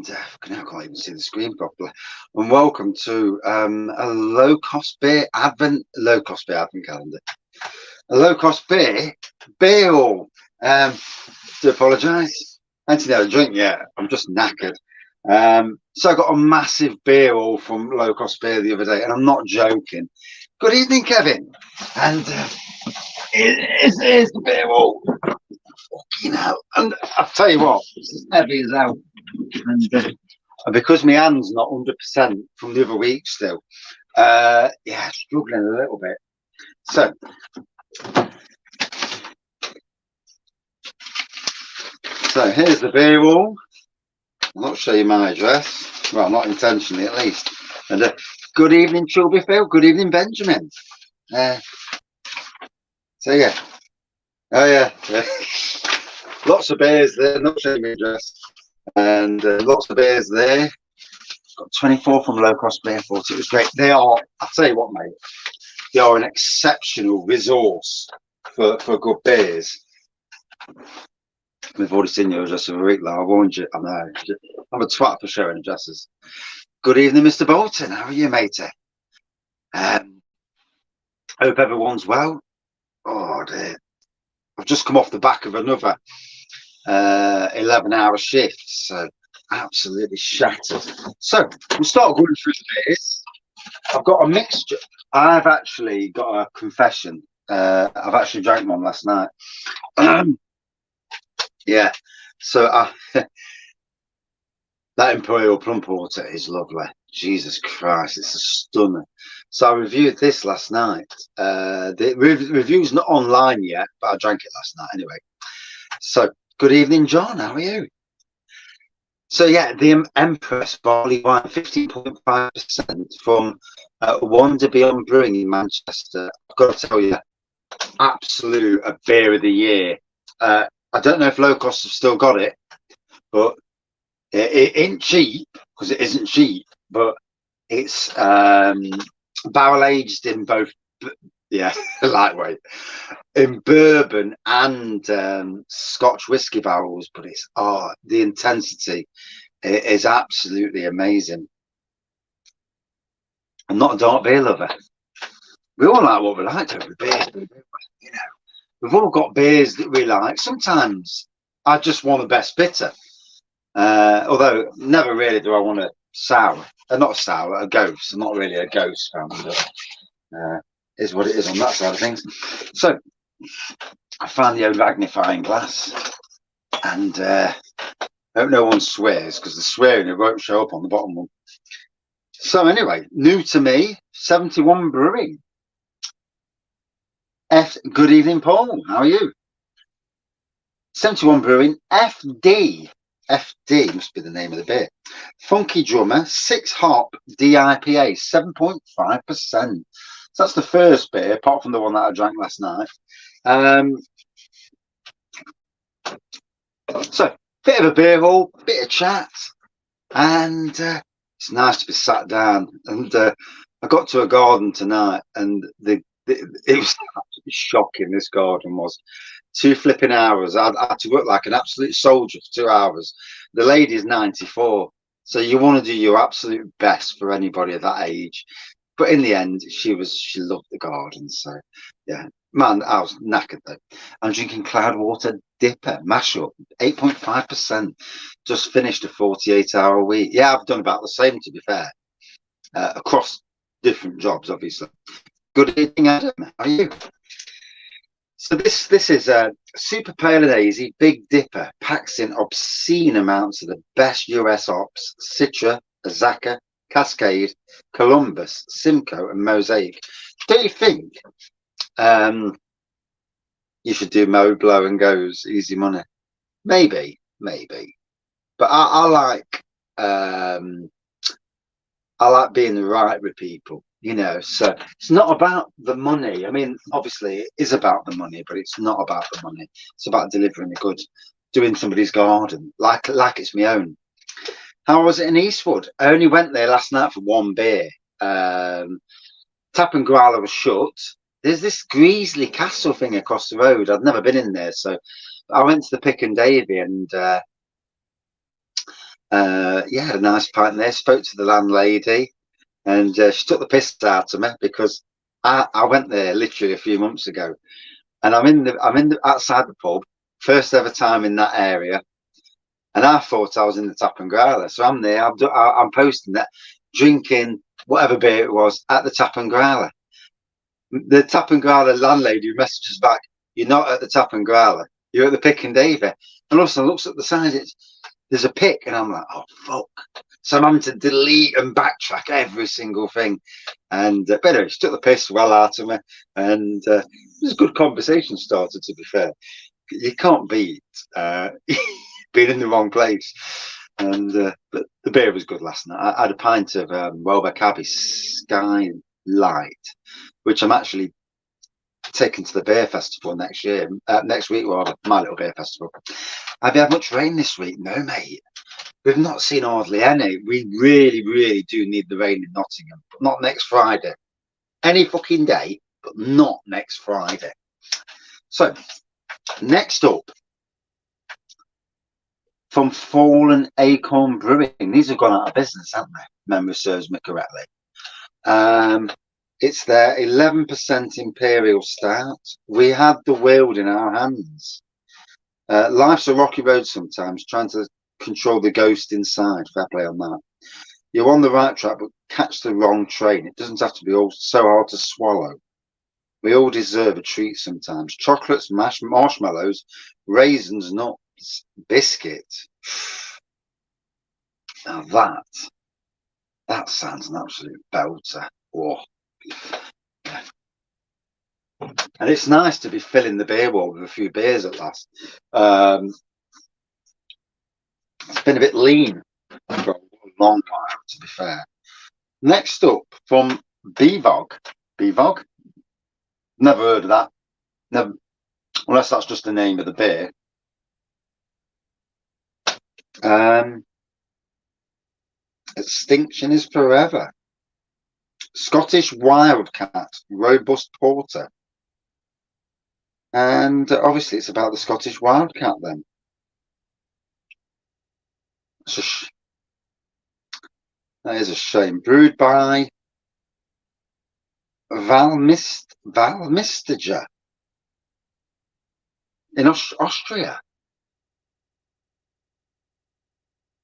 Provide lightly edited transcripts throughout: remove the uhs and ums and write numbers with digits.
and I can't even see the screen properly. And welcome to a low-cost advent calendar. A low-cost beer haul. Do apologise. I haven't had a drink yet. I'm just knackered. So I got a massive beer haul from Low Cost Beer the other day, and I'm not joking. Good evening, Kevin. And here's the beer haul. You know, and I'll tell you what, it's as heavy as hell. And because my hand's not 100% from the other week still, yeah, struggling a little bit. So here's the beer wall. I'll not show you my address. Well, not intentionally, at least. And good evening, Chilbyfield. Good evening, Benjamin. So yeah. Oh yeah. Lots of beers there. Not showing my address. And lots of beers there. Got 24 from Low Cost Beer. Thought it was great. They are, I'll tell you what, mate, they are an exceptional resource for good beers. We've already seen your address of a week, I warned you. I know. I'm a twat for showing addresses. Good evening, Mr. Bolton. How are you, matey? Hope everyone's well. Oh dear. I've just come off the back of another 11-hour shift, so absolutely shattered. So we'll start going through the beers. I've got a mixture. I've actually got a confession. I've actually drank one last night. Yeah, so that Imperial Plum Porter is lovely. Jesus Christ, it's a stunner. So I reviewed this last night. The review's not online yet, but I drank it last night anyway. So good evening, John. How are you? So yeah, the Empress barley wine, 15.5% from Wonder Beyond Brewing in Manchester. I've got to tell you, absolute a beer of the year. I don't know if Low Cost have still got it, but it ain't cheap, because it isn't cheap, but it's barrel aged in both, yeah, lightweight, in bourbon and Scotch whiskey barrels. But it's the intensity is absolutely amazing. I'm not a dark beer lover. We all like what we like over beers, you know. We've all got beers that we like. Sometimes I just want the best bitter. Although never really do I want a sour. Not a sour, a ghost. I'm not really a ghost fan, but is what it is on that side of things. So I found the old magnifying glass, and I hope no one swears, because the swearing it won't show up on the bottom one. So anyway, new to me, 71 Brewing. Good evening, Paul. How are you? 71 Brewing, FD. FD must be the name of the beer. Funky Drummer, 6 hop DIPA, 7.5%. So that's the first beer, apart from the one that I drank last night. So, bit of a beer haul, bit of chat, and it's nice to be sat down. And I got to a garden tonight, and it was absolutely shocking. This garden was 2 flipping hours. I had to work like an absolute soldier for 2 hours. The lady's 94, so you want to do your absolute best for anybody of that age. But in the end, she loved the garden. So yeah, man, I was knackered though. I'm drinking Cloudwater Dipper Mashup, 8.5%. Just finished a 48-hour week. Yeah, I've done about the same, to be fair, across different jobs, obviously. Good evening, Adam. How are you? So this is a super pale and hazy Big Dipper. Packs in obscene amounts of the best US hops: Citra, Azacca, Cascade, Columbus, Simcoe, and Mosaic. Do you think you should do Mo Blow and Goes Easy Money? Maybe. But I like being right with people. You know, so it's not about the money. I mean, obviously it is about the money, but it's not about the money. It's about delivering the goods, doing somebody's garden like it's my own. How was it in Eastwood? I only went there last night for one beer. Tap and Growler was shut. There's this Greasley Castle thing across the road. I'd never been in there, so I went to the Pick and Davy, and Yeah, had a nice pint there. Spoke to the landlady, and she took the piss out of me because I went there literally a few months ago, and I'm outside the pub, first ever time in that area, and I thought I was in the Tap and Growler. So I'm there. I'm posting that, drinking whatever beer it was at the Tap and Growler. The Tap and Growler landlady messages back, "You're not at the Tap and Growler. You're at the Pick and Davy." And also looks at the sign. There's a pick, and I'm like, "Oh fuck!" So I'm having to delete and backtrack every single thing. And but anyway, she took the piss well out of me, and it was a good conversation started. To be fair, you can't beat being in the wrong place. And but the beer was good last night. I had a pint of Welbeck Abbey Skylight, which I'm actually taking to the beer festival next week, rather, my little beer festival. Have you had much rain this week? No, mate. We've not seen hardly any. We really, really do need the rain in Nottingham, but not next Friday. Any fucking day, but not next Friday. So, next up, from Fallen Acorn Brewing. These have gone out of business, haven't they? Memory serves me correctly. It's their 11% Imperial Stout. We had the world in our hands. Life's a rocky road sometimes, trying to control the ghost inside. Fair play on that. You're on the right track, but catch the wrong train. It doesn't have to be all so hard to swallow. We all deserve a treat sometimes. Chocolates, marshmallows, raisins, nuts, biscuit. Now that sounds an absolute belter. Oh. And it's nice to be filling the beer wall with a few beers at last. It's been a bit lean for a long while, to be fair. Next up, from Bevog. Bevog? Never heard of that. Never, unless that's just the name of the beer. Extinction is Forever. Scottish Wildcat Robust Porter. And obviously it's about the Scottish Wildcat then. That is a shame. Brewed by Valmistager in Austria.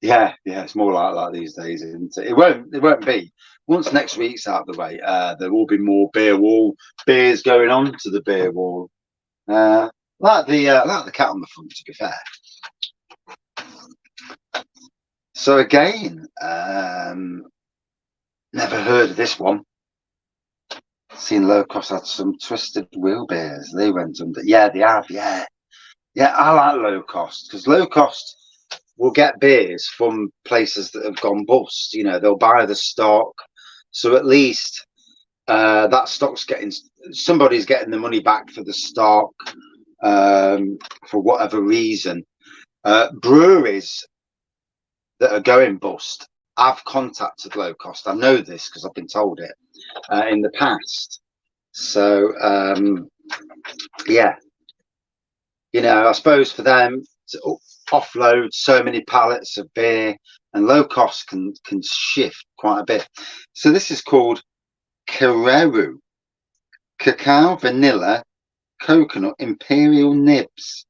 Yeah, it's more like that these days, isn't it? It won't be. Once next week's out of the way, there will be more beer wall beers going on to the beer wall. Like the cat on the front, to be fair. So again, never heard of this one. Seen Low Cost had some Twisted Wheel beers. They went under. Yeah, they have. Yeah. I like Low Cost because Low Cost will get beers from places that have gone bust. You know, they'll buy the stock, so at least that stock's somebody's getting the money back for the stock for whatever reason. Breweries that are going bust, I've contacted Low Cost. I know this because I've been told it in the past. So yeah, you know, I suppose for them to offload so many pallets of beer, and Low Cost can shift quite a bit. So this is called Kereru, cacao, vanilla, coconut, imperial nibs,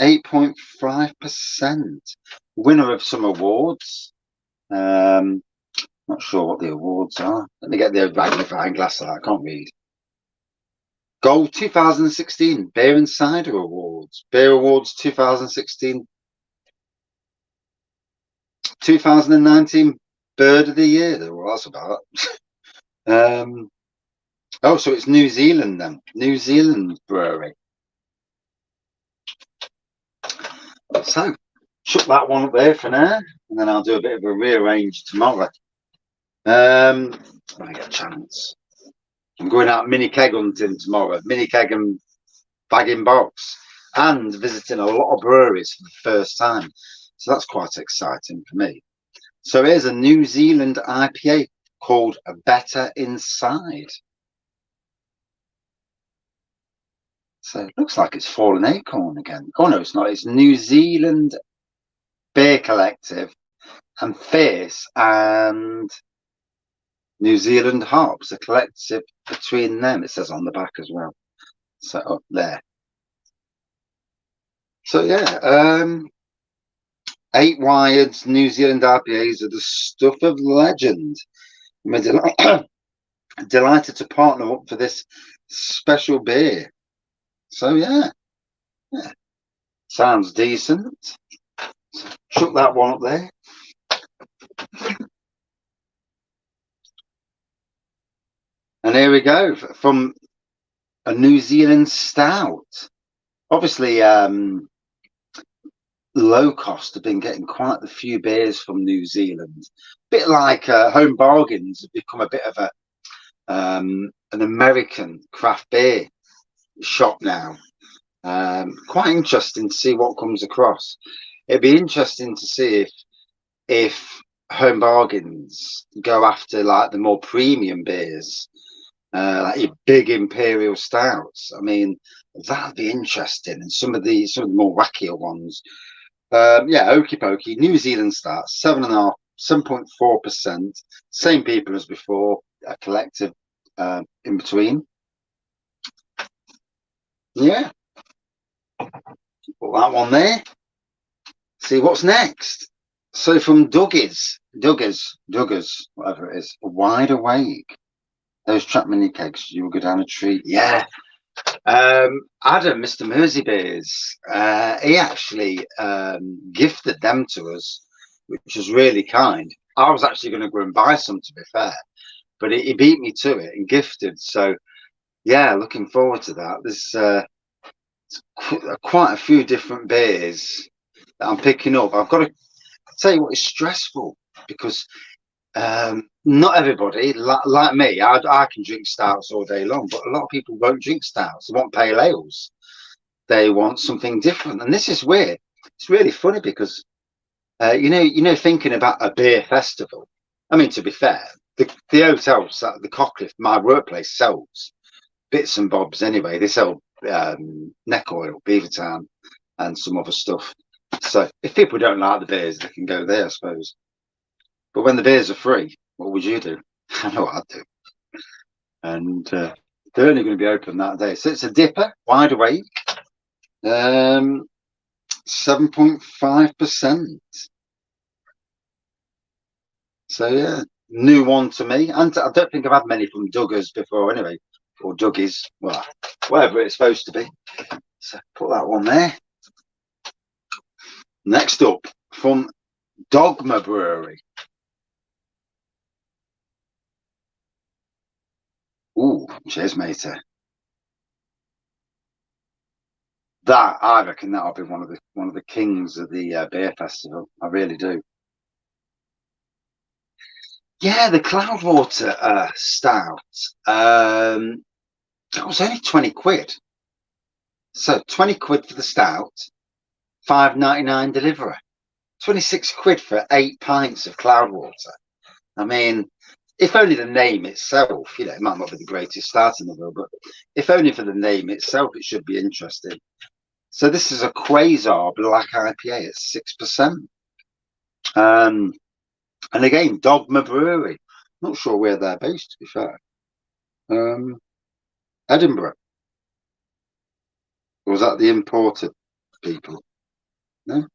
8.5%. Winner of some awards. Not sure what the awards are. Let me get the magnifying glass out. I can't read. Gold 2016 Beer and Cider Awards. Beer Awards 2016. 2019 Bird of the Year. Well, that's about. Oh, so it's New Zealand then. New Zealand brewery. So, chuck that one up there for now, and then I'll do a bit of a rearrange tomorrow. When I get a chance. I'm going out mini keg hunting tomorrow. Mini keg and bagging box, and visiting a lot of breweries for the first time. So that's quite exciting for me. So here's a New Zealand IPA called Better Inside. So it looks like it's Fallen Acorn again. Oh no, it's not. It's New Zealand Beer Collective and Fierce and New Zealand hops, a collective between them. It says on the back as well. So up there. So yeah, 8 wired New Zealand IPAs are the stuff of legend. We're delighted to partner up for this special beer. So yeah, sounds decent. So chuck that one up there. And here we go from a New Zealand stout. Obviously, Low Cost have been getting quite a few beers from New Zealand. Bit like Home Bargains have become a bit of a an American craft beer shop now. Quite interesting to see what comes across. It'd be interesting to see if Home Bargains go after like the more premium beers, like your big imperial stouts. I mean, that'd be interesting. And some of the more wackier ones. Yeah, Okie Pokey, New Zealand starts 7.5, 7.4%. Same people as before, a collective in between. Yeah, put that one there. See what's next. So from Duggars, whatever it is, Wide Awake. Those trap mini kegs, you will go down a tree. Yeah. Adam, Mr. Mersey Beers, he actually gifted them to us, which was really kind. I was actually going to go and buy some, to be fair, but he beat me to it and gifted. So, yeah, looking forward to that. There's quite a few different beers that I'm picking up. I've got to tell you what is stressful because not everybody, like me, I can drink stouts all day long, but a lot of people won't drink stouts. They want pale ales. They want something different, and this is weird. It's really funny because thinking about a beer festival. I mean, to be fair, the hotels, the Cockliff, my workplace, sells bits and bobs anyway. They sell neck oil, Beavertown, and some other stuff. So if people don't like the beers, they can go there, I suppose. But when the beers are free, what would you do? I know what I'd do. And they're only going to be open that day. So it's a dipper, Wide Awake, 7.5%. So yeah, new one to me. And I don't think I've had many from Duggars before anyway, or Duggies, well, whatever it's supposed to be. So put that one there. Next up, from Dogma Brewery. Ooh, cheers, matey. That I reckon that'll be one of the kings of the beer festival. I really do. Yeah, the Cloudwater stout. That was only 20 quid. So 20 quid for the stout, 5.99 delivery. 26 quid for 8 pints of Cloudwater. I mean, if only the name itself, it might not be the greatest start in the world, but if only for the name itself, it should be interesting. So this is a Quasar Black IPA at 6%. And again, Dogma Brewery. Not sure where they're based, to be fair. Edinburgh. Or was that the imported people? No.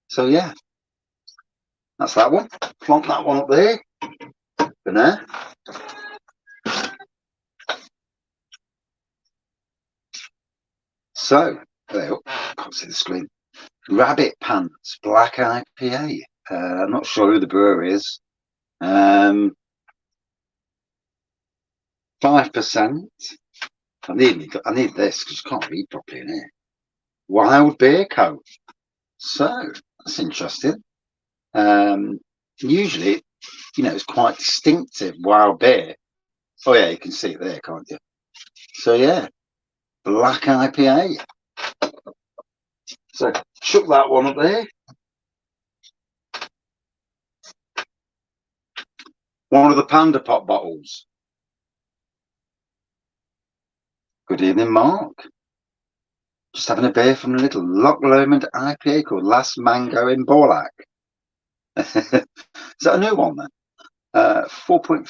So yeah, that's that one. Plonk that one up there. For now. So, can't see the screen. Rabbit Pants Black IPA. I'm not sure who the brewer is. 5%. I need this because you can't read properly in here. Wild Beer Co. So that's interesting. Usually, it's quite distinctive wild beer. Oh yeah, you can see it there, can't you? So yeah, Black IPA. So chuck that one up there. One of the Panda Pop bottles. Good evening, Mark. Just having a beer from a little Loch Lomond IPA called Last Mango in Borlack. Is that a new one then? 4.5%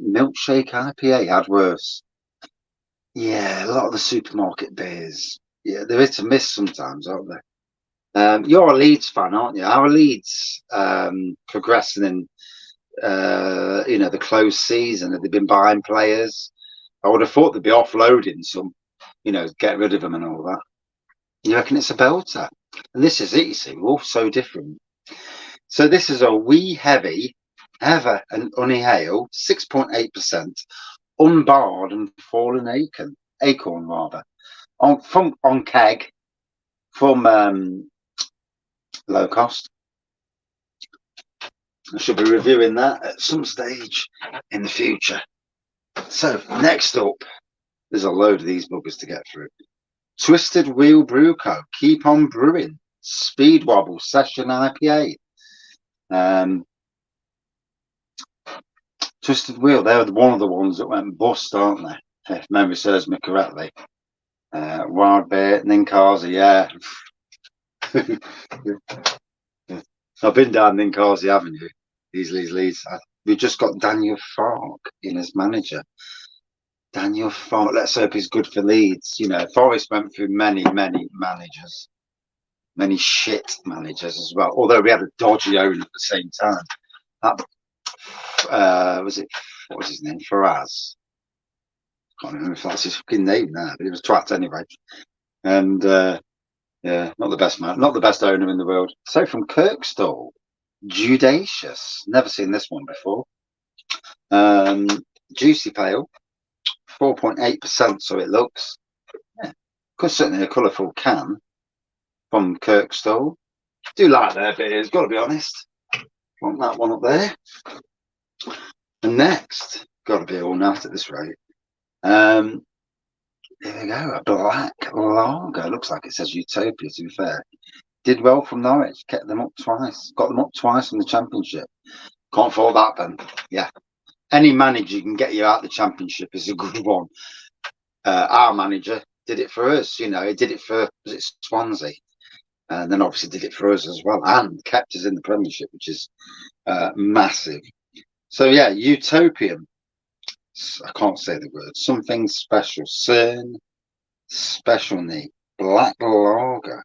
milkshake IPA had worse. Yeah, a lot of the supermarket beers. Yeah, they're hit and miss sometimes, aren't they? You're a Leeds fan, aren't you? How are Leeds progressing in the close season? Have they been buying players? I would have thought they'd be offloading some, get rid of them and all that. You reckon it's a belter? And this is it, you see, we're all so different. So this is a wee heavy, ever and unale, 6.8%, unbarred and fallen acorn rather, on keg from Low Cost. I should be reviewing that at some stage in the future. So next up, there's a load of these buggers to get through. Twisted Wheel Brew Co. Keep on Brewing. Speed Wobble Session IPA. Twisted Wheel, they're one of the ones that went bust, aren't they? If memory serves me correctly. Wild Bear, Ninkasi, yeah. I've been down Ninkasi Avenue, Leeds. We've just got Daniel Fark in as manager. Daniel Fark, let's hope he's good for Leeds. Forest went through many managers, many shit managers as well. Although we had a dodgy owner at the same time. That what was his name? Faraz. Can't remember if that's his fucking name now, but he was twat anyway. And yeah, not the best man, not the best owner in the world. So from Kirkstall, Judacious. Never seen this one before. Juicy Pale, 4.8%. So it looks. Yeah, because certainly a colourful can from Kirkstall. Do like their beers, got to be honest. Want that one up there. And next, got to be all night at this rate. There we go, a black lager. Looks like it says Utopia, to be fair. Did well from Norwich, kept them up twice. Got them up twice from the Championship. Can't fault that then. Yeah. Any manager can get you out of the Championship is a good one. Our manager did it for us, he did it for, was it Swansea? And then obviously did it for us as well and kept us in the Premiership, which is massive. So yeah, Utopian. I can't say the word. Something special. CERN Special Neat Black Lager.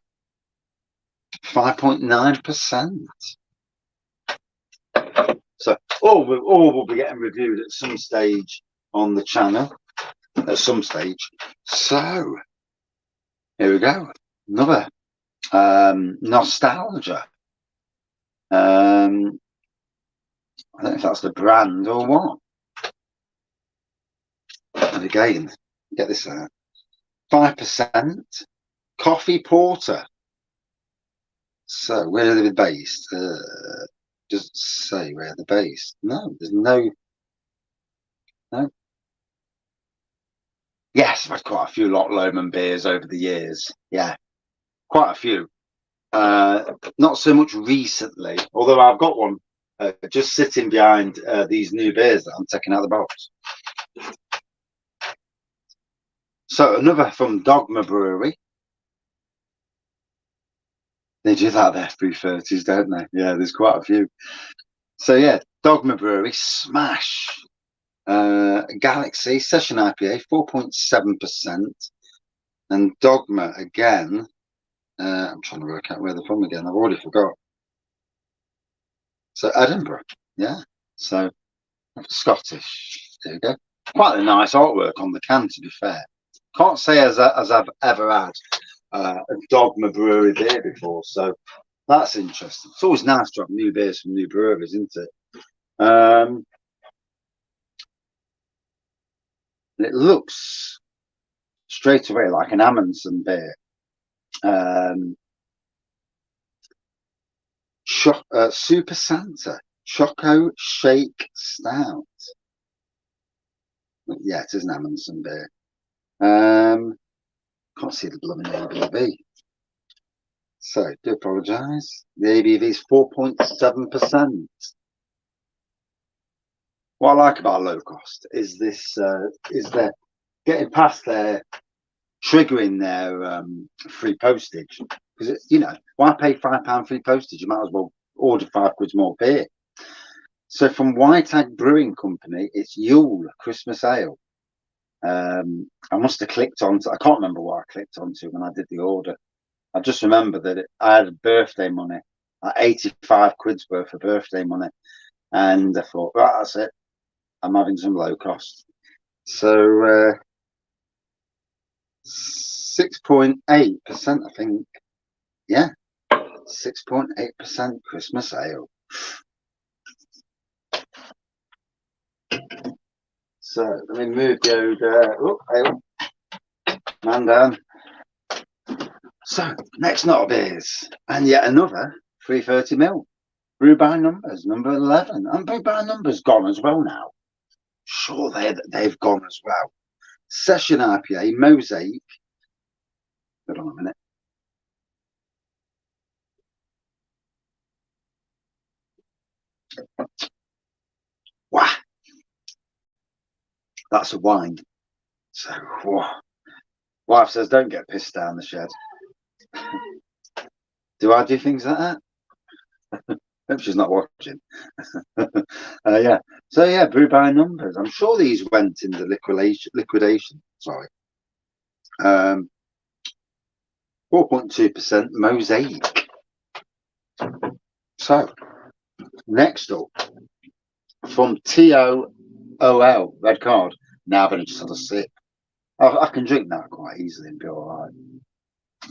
5.9%. So all will be getting reviewed at some stage on the channel. At some stage. So here we go. Another nostalgia. I don't know if that's the brand or what. And again, get this out. 5% coffee porter. So where are they based? Does it say where they're based? No, there's no. Yes, I've had quite a few Loch Lomond beers over the years. Yeah, quite a few. Not so much recently, although I've got one just sitting behind these new beers that I'm taking out of the box. So another from Dogma Brewery. They do that there, 330s, don't they? Yeah, there's quite a few. So yeah, Dogma Brewery, Smash. Galaxy Session IPA, 4.7%. And Dogma again. I'm trying to work out where they're from again. I've already forgot. So Edinburgh, yeah. So Scottish. There you go. Quite a nice artwork on the can, to be fair. Can't say as I've ever had a Dogma Brewery beer before, so that's interesting. It's always nice to have new beers from new breweries, isn't it? It looks straight away like an Amundsen beer. Super Santa Choco Shake Stout. Yeah, it is an Amundsen beer. Can't see the blooming ABV. So, do apologise. The ABV is 4.7%. What I like about Low Cost is this: is they're getting past their triggering their free postage, because why pay £5 free postage? You might as well ordered 5 quid more beer. So from White Hag Brewing Company, it's Yule Christmas Ale. I must have clicked onto, I can't remember what I clicked onto when I did the order. I just remember that I had birthday money, like 85 quid's worth of birthday money. And I thought, right, that's it. I'm having some low cost. So 6.8%, I think. Yeah, 6.8% Christmas ale. So let me move the old ale man down. So next not of beers, and yet another 330ml. Brew by Numbers, number 11, and Brew by Numbers gone as well now. Sure, they've gone as well. Session IPA, Mosaic. Hold on a minute. Wow, that's a wine. So, whoa. Wife says, don't get pissed down the shed. Do I do things like that? Hope she's not watching. Yeah. So yeah, Brew by Numbers. I'm sure these went into liquidation. Sorry. 4.2% Mosaic. So next up, from TOOL, red card. Now I've only just had a sip. I can drink that quite easily and be all right.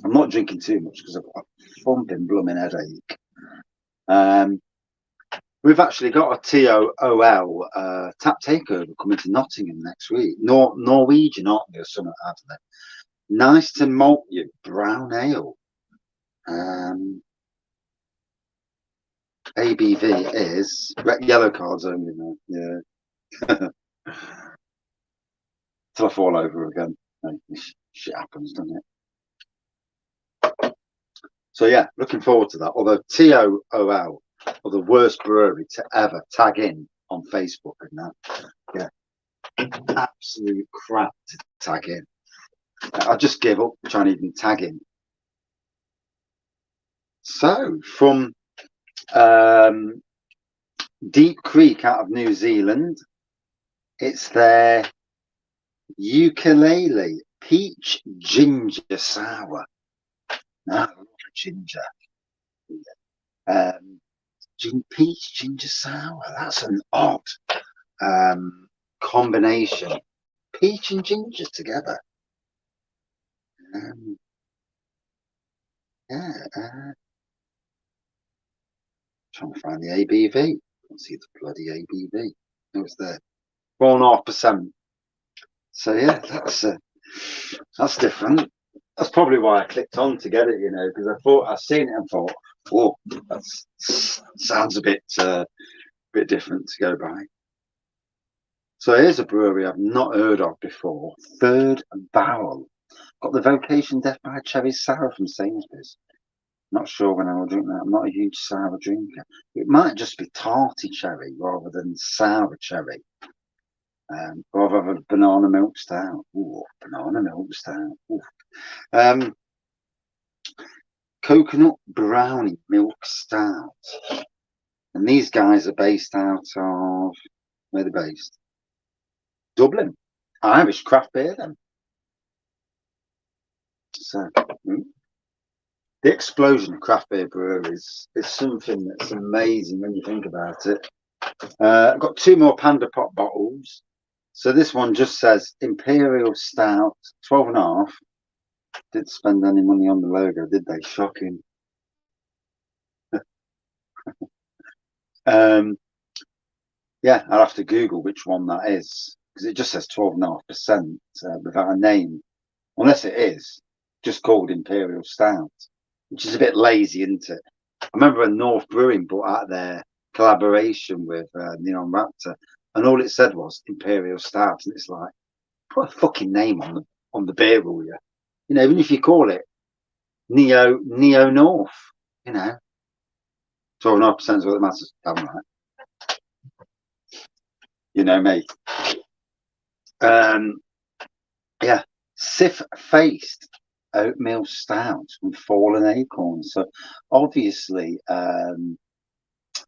I'm not drinking too much because I've got a thumping blooming headache. We've actually got a TOOL tap takeover coming to Nottingham next week. Norwegian, aren't they, or something, haven't they? Nice to malt you brown ale. ABV is yellow cards only now. Yeah. Till I fall over again. Shit happens, doesn't it? So yeah, looking forward to that. Although TOOL are the worst brewery to ever tag in on Facebook and that. Yeah. Absolute crap to tag in. I just give up trying to even tag in. So from Deep Creek out of New Zealand, it's their ukulele peach ginger sour. No, ginger. Peach ginger sour. That's an odd combination. Peach and ginger together. Yeah. Trying to find the ABV. Can't see the bloody ABV. No, it's there. 4.5%. So yeah, that's different. That's probably why I clicked on to get it, you know, because I thought I've seen it and thought, oh, that sounds a bit different to go by. So here's a brewery I've not heard of before. Third Barrel. Got the Vocation Death by Cherry Sour from Sainsbury's. Not sure when I will drink that. I'm not a huge sour drinker. It might just be tarty cherry rather than sour cherry. Or I've had a banana milk stout. Ooh, banana milk stout. Ooh. Coconut brownie milk stout. And these guys are based out of, where they're based? Dublin. Irish craft beer then. So, the explosion of craft beer breweries is something that's amazing when you think about it. I've got 2 more Panda Pop bottles. So this one just says Imperial Stout, 12.5. Didn't spend any money on the logo, did they? Shocking. Yeah, I'll have to Google which one that is because it just says 12.5% without a name, unless it is just called Imperial Stout, which is a bit lazy, isn't it? I remember when North Brewing brought out their collaboration with Neon Raptor, and all it said was Imperial Stout, and it's like, put a fucking name on the beer, will you? You know, even if you call it Neo North, you know, 12.5% is what it matters. I'm right. You know me. Yeah, Sif-faced oatmeal stout with fallen acorns. So obviously,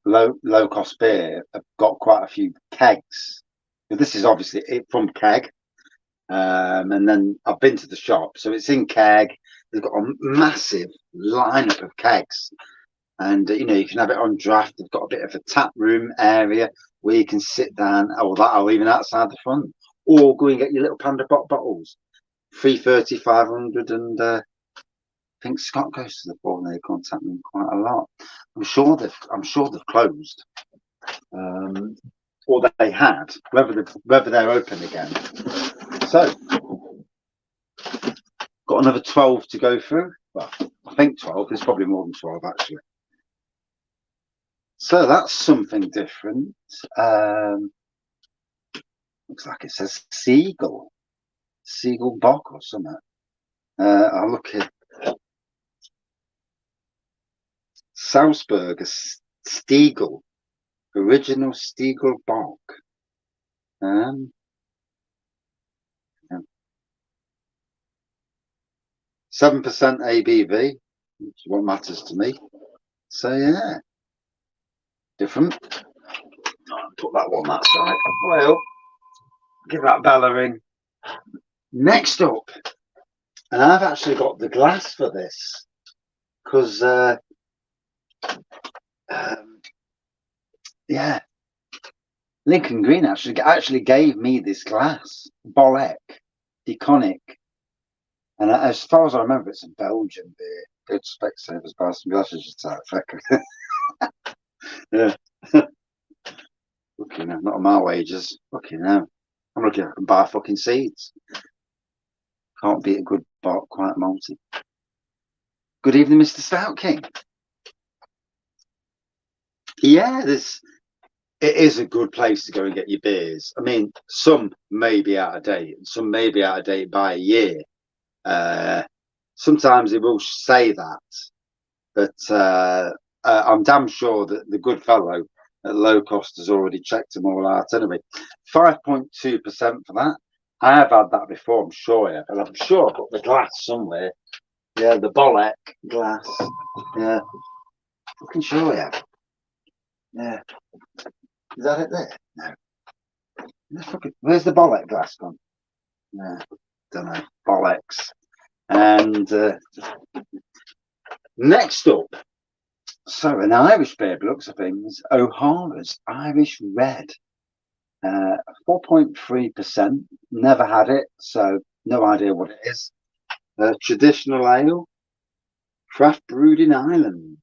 low cost beer have got quite a few kegs. This is obviously it from keg. And then I've been to the shop, so it's in keg. They've got a massive lineup of kegs, and you know, you can have it on draft. They've got a bit of a tap room area where you can sit down, or even outside the front, or go and get your little Panda Pop bottles, 330, 500, and I think Scott goes to the ball and they contact me quite a lot. I'm sure they've closed, or they had, whether they're open again. So got another 12 to go through. Well, I think 12. There's probably more than 12 actually. So that's something different. Looks like it says Seagull Bock or something. I'll look at Salzburg, Stiegel, original Stiegel Bock. 7% ABV, which is what matters to me. So yeah, different. I'll put that one that side. Well, give that bell a ring. Next up, and I've actually got the glass for this because yeah, Lincoln Green actually gave me this glass, Bolek, Deconic, and as far as I remember, it's a Belgian beer. Good Specsavers buy some glasses just out of yeah. Looking now, not on my wages. Looking now, I'm looking. I can buy fucking seeds. Can't beat a good Bock, quite malty. Good evening, Mr. Stout King. Yeah, it is a good place to go and get your beers. I mean, some may be out of date, and some may be out of date by a year. Sometimes they will say that, but I'm damn sure that the good fellow at Low Cost has already checked them all out anyway. 5.2% for that. I have had that before, I'm sure, yeah, and I'm sure I've got the glass somewhere. Yeah, the Bolek glass. Yeah, fucking sure, yeah. Yeah. Is that it there? No. Where's the Bolek glass gone? Yeah, don't know. Bollocks. And next up, so an Irish beer, looks of things, O'Hara's Irish Red. 4.3%. Never had it, so no idea what it is. Traditional ale, craft brewed in Ireland.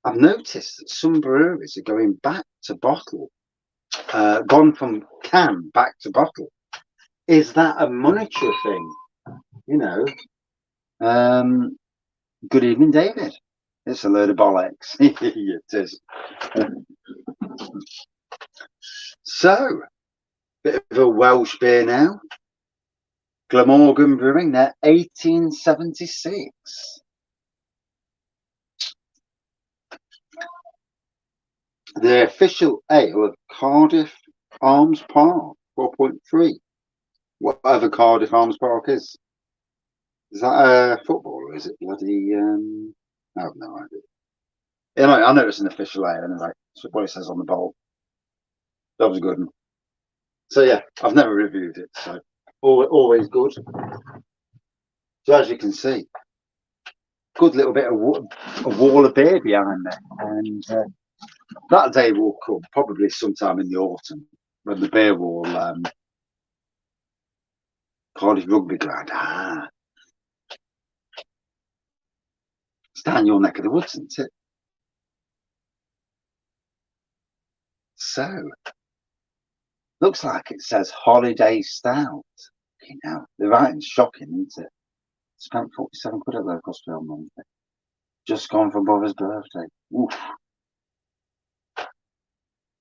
I've noticed that some breweries are going back to bottle, gone from can back to bottle. Is that a monetary thing? You know. Good evening, David. It's a load of bollocks. It is. So, bit of a Welsh beer now. Glamorgan Brewing, they're 1876. The official ale of Cardiff Arms Park, 4.3. Whatever Cardiff Arms Park is. Is that a football or is it bloody? I have no idea. Anyway, I know it's an official ale anyway. That's what it says on the bowl. That was a good one. So yeah, I've never reviewed it, so always good. So as you can see, good little bit of a wall of beer behind there, and that day will come probably sometime in the autumn when the beer wall, Cardiff Rugby Ground. It's down your neck of the woods, isn't it? So, looks like it says Holiday Stout. You know, the writing's shocking, isn't it? Spent 47 quid at LowCostbeer on Monday. Just gone for Bob's birthday. Oof.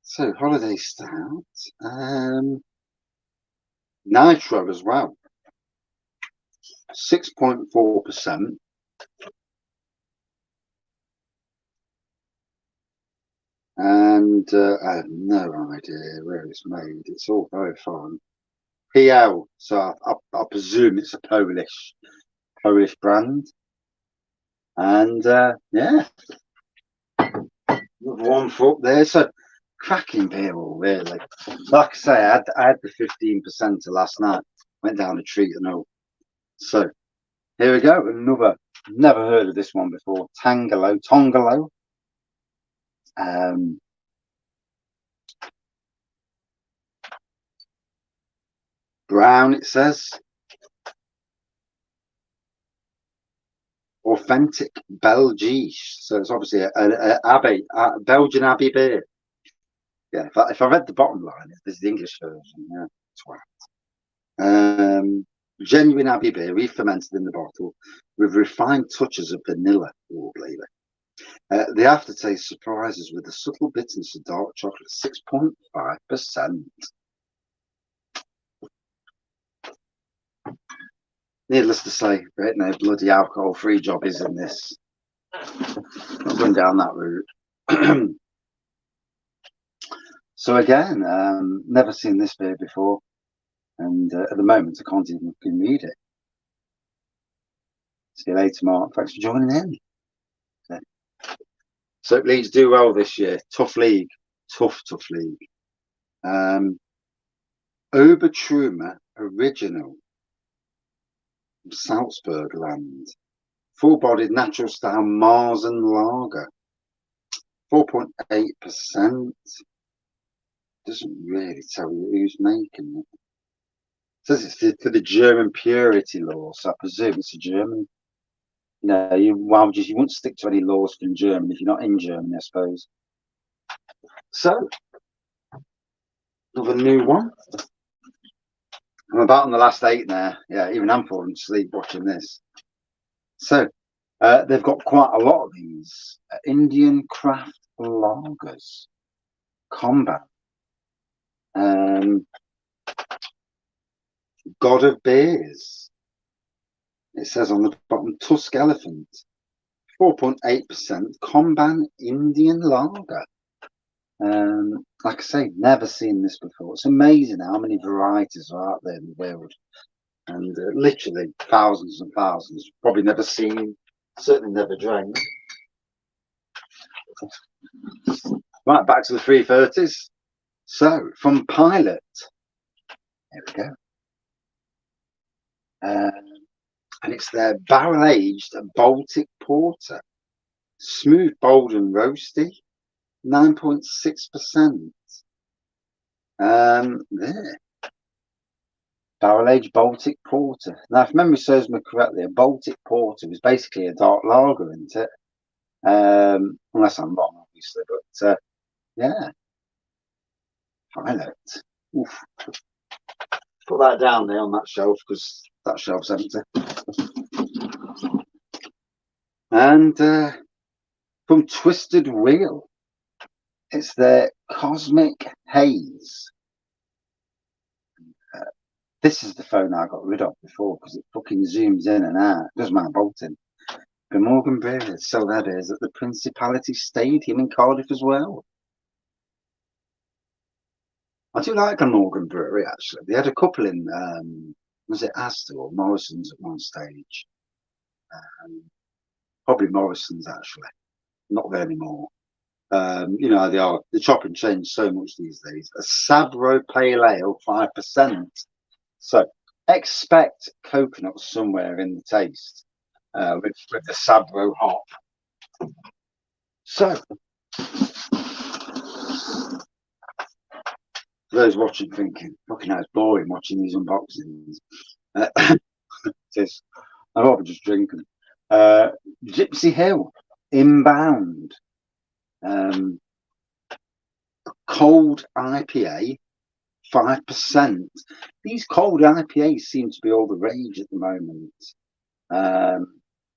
So, Holiday Stout. Nitro as well. 6.4%. And I have no idea where it's made. It's all very fun. PL, so I presume it's a Polish brand. And yeah, Another one for up there. So cracking beer, all really. Like I say, I had the 15% last night. Went down a treat and all. So here we go. Another. Never heard of this one before. Tongalo. Brown. It says authentic Belgique. So it's obviously a Abbey, Belgian Abbey beer. Yeah. If I read the bottom line, this is the English version. Yeah. Genuine Abbey beer, re-fermented in the bottle with refined touches of vanilla. Oh, believe it. The aftertaste surprises with a subtle bitterness of dark chocolate, 6.5%. Needless to say, there ain't no bloody alcohol-free job is in this. Not going down that route. So again, never seen this beer before, and at the moment I can't even read it. See you later, Mark. Thanks for joining in. Okay. So Leeds do well this year. Tough league. Tough league. Obertrumer Original from Salzburg land. Full-bodied natural style Marzen lager. 4.8%. Doesn't really tell you who's making it. It says it's for the German purity law, so I presume it's a German. No, you wouldn't stick to any laws from Germany if you're not in Germany, I suppose. So, another new one. I'm about on the last 8 now. Yeah, even I'm falling asleep watching this. So, they've got quite a lot of these Indian craft lagers. Combat. God of Beers. It says on the bottom, Tusk Elephant. 4.8% Komban Indian lager. Like I say, never seen this before. It's amazing how many varieties are out there in the world, and literally thousands and thousands. Probably never seen, certainly never drank. Right, back to the 330s. So from Pilot, here we go, and it's their barrel-aged Baltic Porter, smooth, bold, and roasty. 9.6%. There. Barrel-aged Baltic Porter. Now, if memory serves me correctly, a Baltic Porter was basically a dark lager, isn't it? Unless I'm wrong, obviously. But yeah, Pilot. Oof. Put that down there on that shelf because that shelf's empty. And from Twisted Wheel, it's their Cosmic Haze. This is the phone I got rid of before because it fucking zooms in and out. It doesn't matter bolting. Glamorgan Brewery, so that is at the Principality Stadium in Cardiff as well. I do like Glamorgan Brewery actually. They had a couple in, was it Astor or Morrison's at one stage? Probably Morrison's actually, not there anymore. You know, they chop and change so much these days. A Sabro Pale Ale, 5%. So expect coconut somewhere in the taste with the Sabro hop. So for those watching thinking, fucking hell, it's boring watching these unboxings. I'd rather just drink them. Gypsy Hill, Inbound. Cold IPA, 5%. These cold IPAs seem to be all the rage at the moment.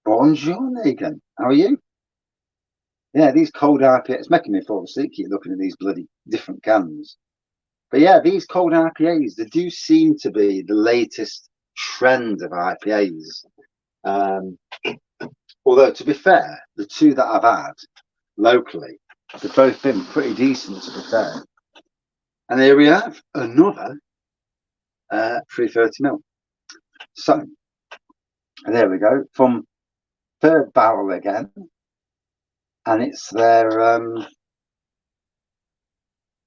Bonjour, Megan. How are you? Yeah, these cold IPAs, it's making me fall asleep keep looking at these bloody different cans. But yeah, these cold IPAs, they do seem to be the latest trend of IPAs. Although, to be fair, the two that I've had locally, they've both been pretty decent, to be fair. And here we have another 330ml. So, there we go, from Third Barrel again. And it's their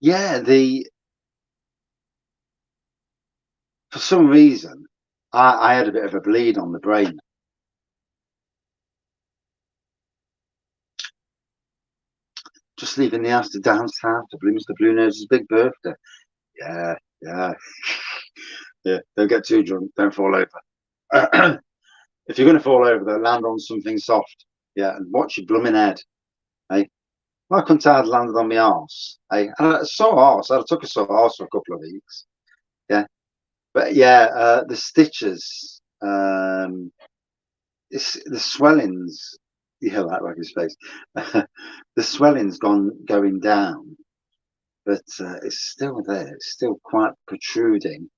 Yeah, for some reason, I had a bit of a bleed on the brain. Just leaving the house to down south to Mr. Blue Nose's big birthday. Yeah, yeah, yeah. Don't get too drunk. Don't fall over. If you're going to fall over, though, land on something soft. Yeah, and watch your blooming head. Hey, why couldn't I have landed on my arse? Hey, and a sore arse. I took a sore arse for a couple of weeks. Yeah, but yeah, the stitches, the swellings. Yeah, that Wraggys face. The swelling's going down, but it's still there. It's still quite protruding.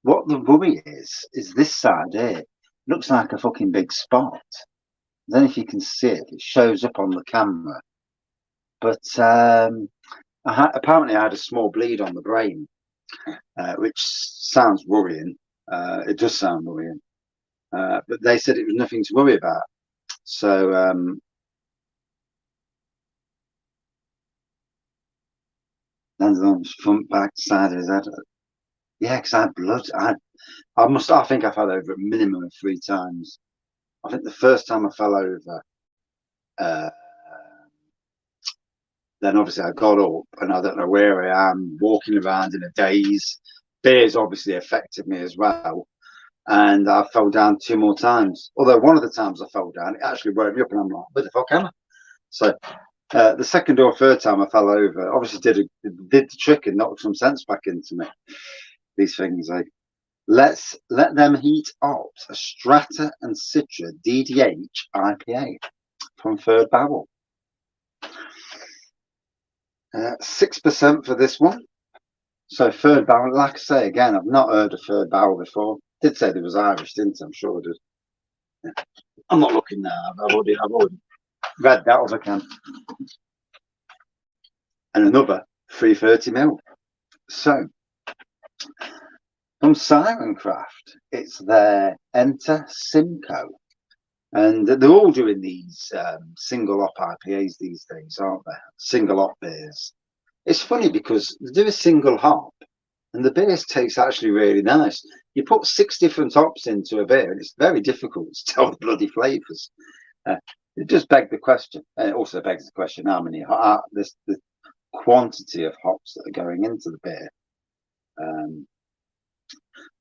What the worry is this side here. It looks like a fucking big spot. I don't know if you can see it. It shows up on the camera. But apparently I had a small bleed on the brain, which sounds worrying. It does sound worrying. But they said it was nothing to worry about. So landed on his front, back, side of his head. Yeah, because I had blood. I think I fell over a minimum of 3 times. I think the first time I fell over, uh, then obviously I got up and I don't know where I am, walking around in a daze. Beers obviously affected me as well. And I fell down 2 more times. Although one of the times I fell down, it actually woke me up and I'm like, where the fuck am I? So the second or third time I fell over, obviously did the trick and knocked some sense back into me. These things, like, let them heat up a Strata and Citra DDH IPA from Third Barrel. 6% for this one. So Third Barrel, like I say again, I've not heard of Third Barrel before. Did say there was Irish, didn't I? I'm sure I did. Yeah. I'm not looking now. I've already read that other can. And another 330ml. So from Sirencraft, it's their Enter Simcoe. And they're all doing these single hop IPAs these days, aren't they? Single hop beers. It's funny because they do a single hop and the beer taste actually really nice. You put 6 different hops into a beer and it's very difficult to tell the bloody flavours. It just begs the question. And it also begs the question how many, the quantity of hops that are going into the beer,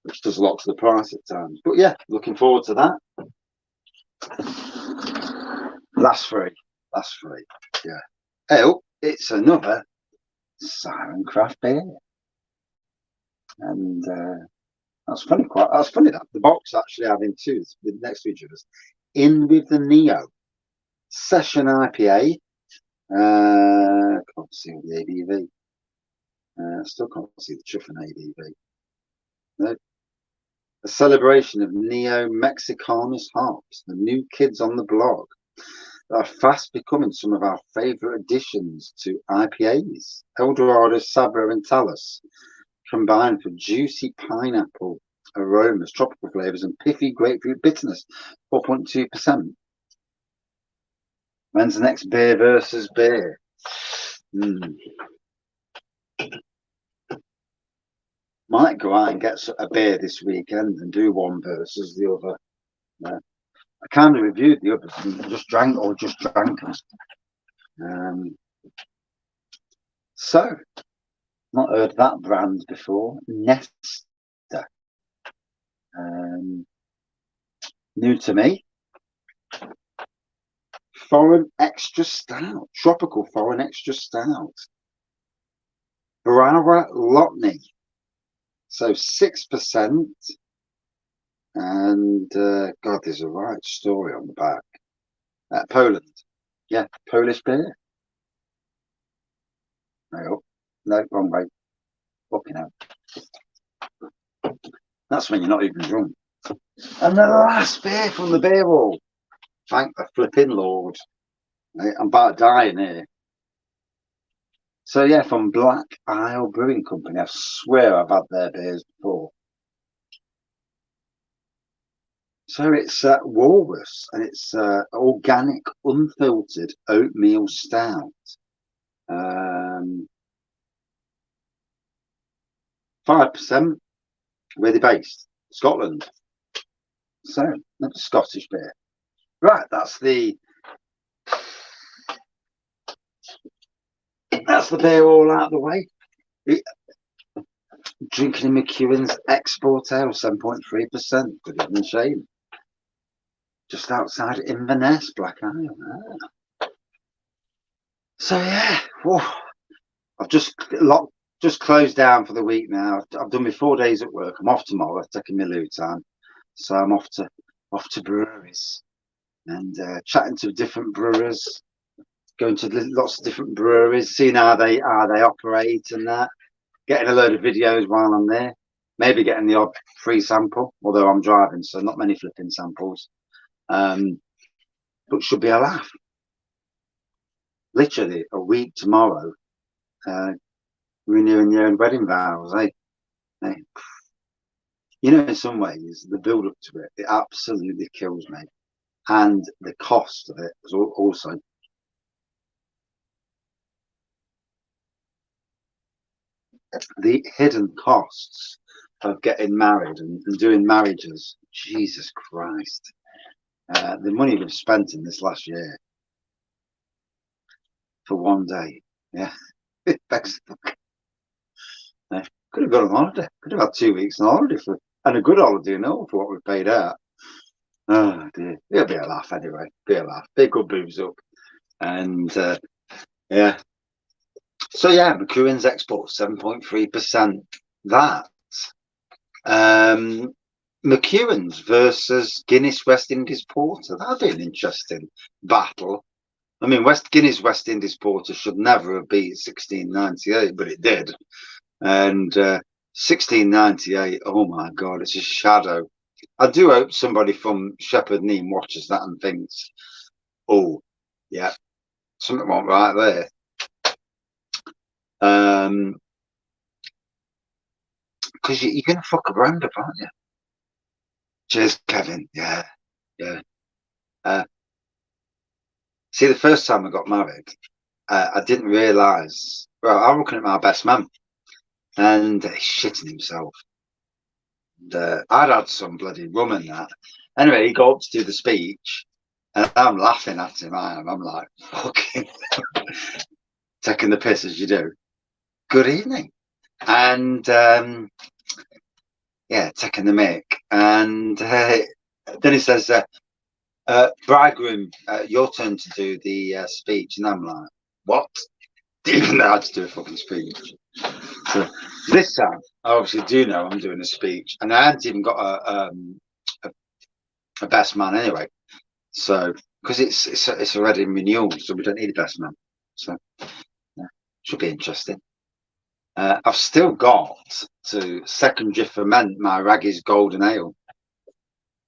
which does a lot to the price at times. But yeah, looking forward to that. Last three. Yeah. Oh, it's another Sirencraft beer. And that's funny. That's funny that the box actually having two next to each other. In with the Neo Session IPA. Can't see the ABV. Still can't see the Chuffin ABV. No. A celebration of Neo Mexicanus hops, the new kids on the block that are fast becoming some of our favourite additions to IPAs. Eldorado, Sabro, and Talus combined for juicy pineapple aromas, tropical flavours, and pithy grapefruit bitterness. 4.2%. When's the next beer versus beer? Might go out and get a beer this weekend and do one versus the other. I kind of reviewed the others and just drank them. So, not heard that brand before. Nesta. New to me. Foreign Extra Stout. Tropical Foreign Extra Stout. Brara Lotney. So 6%. And God, there's a right story on the back. Poland. Yeah, Polish beer. No, wrong way. Fucking hell. That's when you're not even drunk. And the last beer from the beer hall. Thank the flipping Lord. I'm about dying here. So yeah, from Black Isle Brewing Company. I swear I've had their beers before. So it's Walrus, and it's organic, unfiltered oatmeal stout. 5%. Where they based? Scotland. So not a Scottish beer. Right, that's the beer all out of the way. Drinking in McEwen's export ale, 7.3%. Good evening, Shane. Just outside Inverness, Black Isle. So yeah, whoa. I've just closed down for the week now. I've done my 4 days at work. I'm off tomorrow, taking my loo time. So I'm off to breweries and chatting to different brewers, going to lots of different breweries, seeing how they operate and that. Getting a load of videos while I'm there. Maybe getting the odd free sample, although I'm driving, so not many flipping samples. But should be a laugh. Literally a week tomorrow, renewing your own wedding vows, eh? You know, in some ways, the build up to it absolutely kills me. And the cost of it is also. The hidden costs of getting married and doing marriages. Jesus Christ. The money we've spent in this last year for one day. Yeah. It begs the book. Could have gone on holiday. Could have had 2 weeks on holiday and a good holiday, for what we paid out. Oh dear. It'll be a laugh anyway. Be a laugh. Be a good booze up. And yeah. So yeah, McEwen's export 7.3%. That McEwen's versus Guinness West Indies Porter. That'd be an interesting battle. I mean, Guinness West Indies Porter should never have beat 1698, but it did. And 1698, oh my God, it's a shadow. I do hope somebody from Shepherd Neame watches that and thinks, oh, yeah, something went right there. Because you're going to fuck a brand up, aren't you? Cheers, Kevin. Yeah. See, the first time I got married, I didn't realise. Well, I'm looking at my best man, and he's shitting himself. And, I'd had some bloody rum in that. Anyway, he got up to do the speech, and I'm laughing at him. I'm like, fucking taking the piss as you do. Good evening, and yeah, taking the mic, and then he says, bridegroom, your turn to do the speech. And I'm like, what? Even though I had to do a fucking speech. So this time, I obviously do know I'm doing a speech, and I hadn't even got a best man anyway. So because it's already renewal, so we don't need a best man. So yeah, should be interesting. I've still got to secondary ferment my Wraggys golden ale.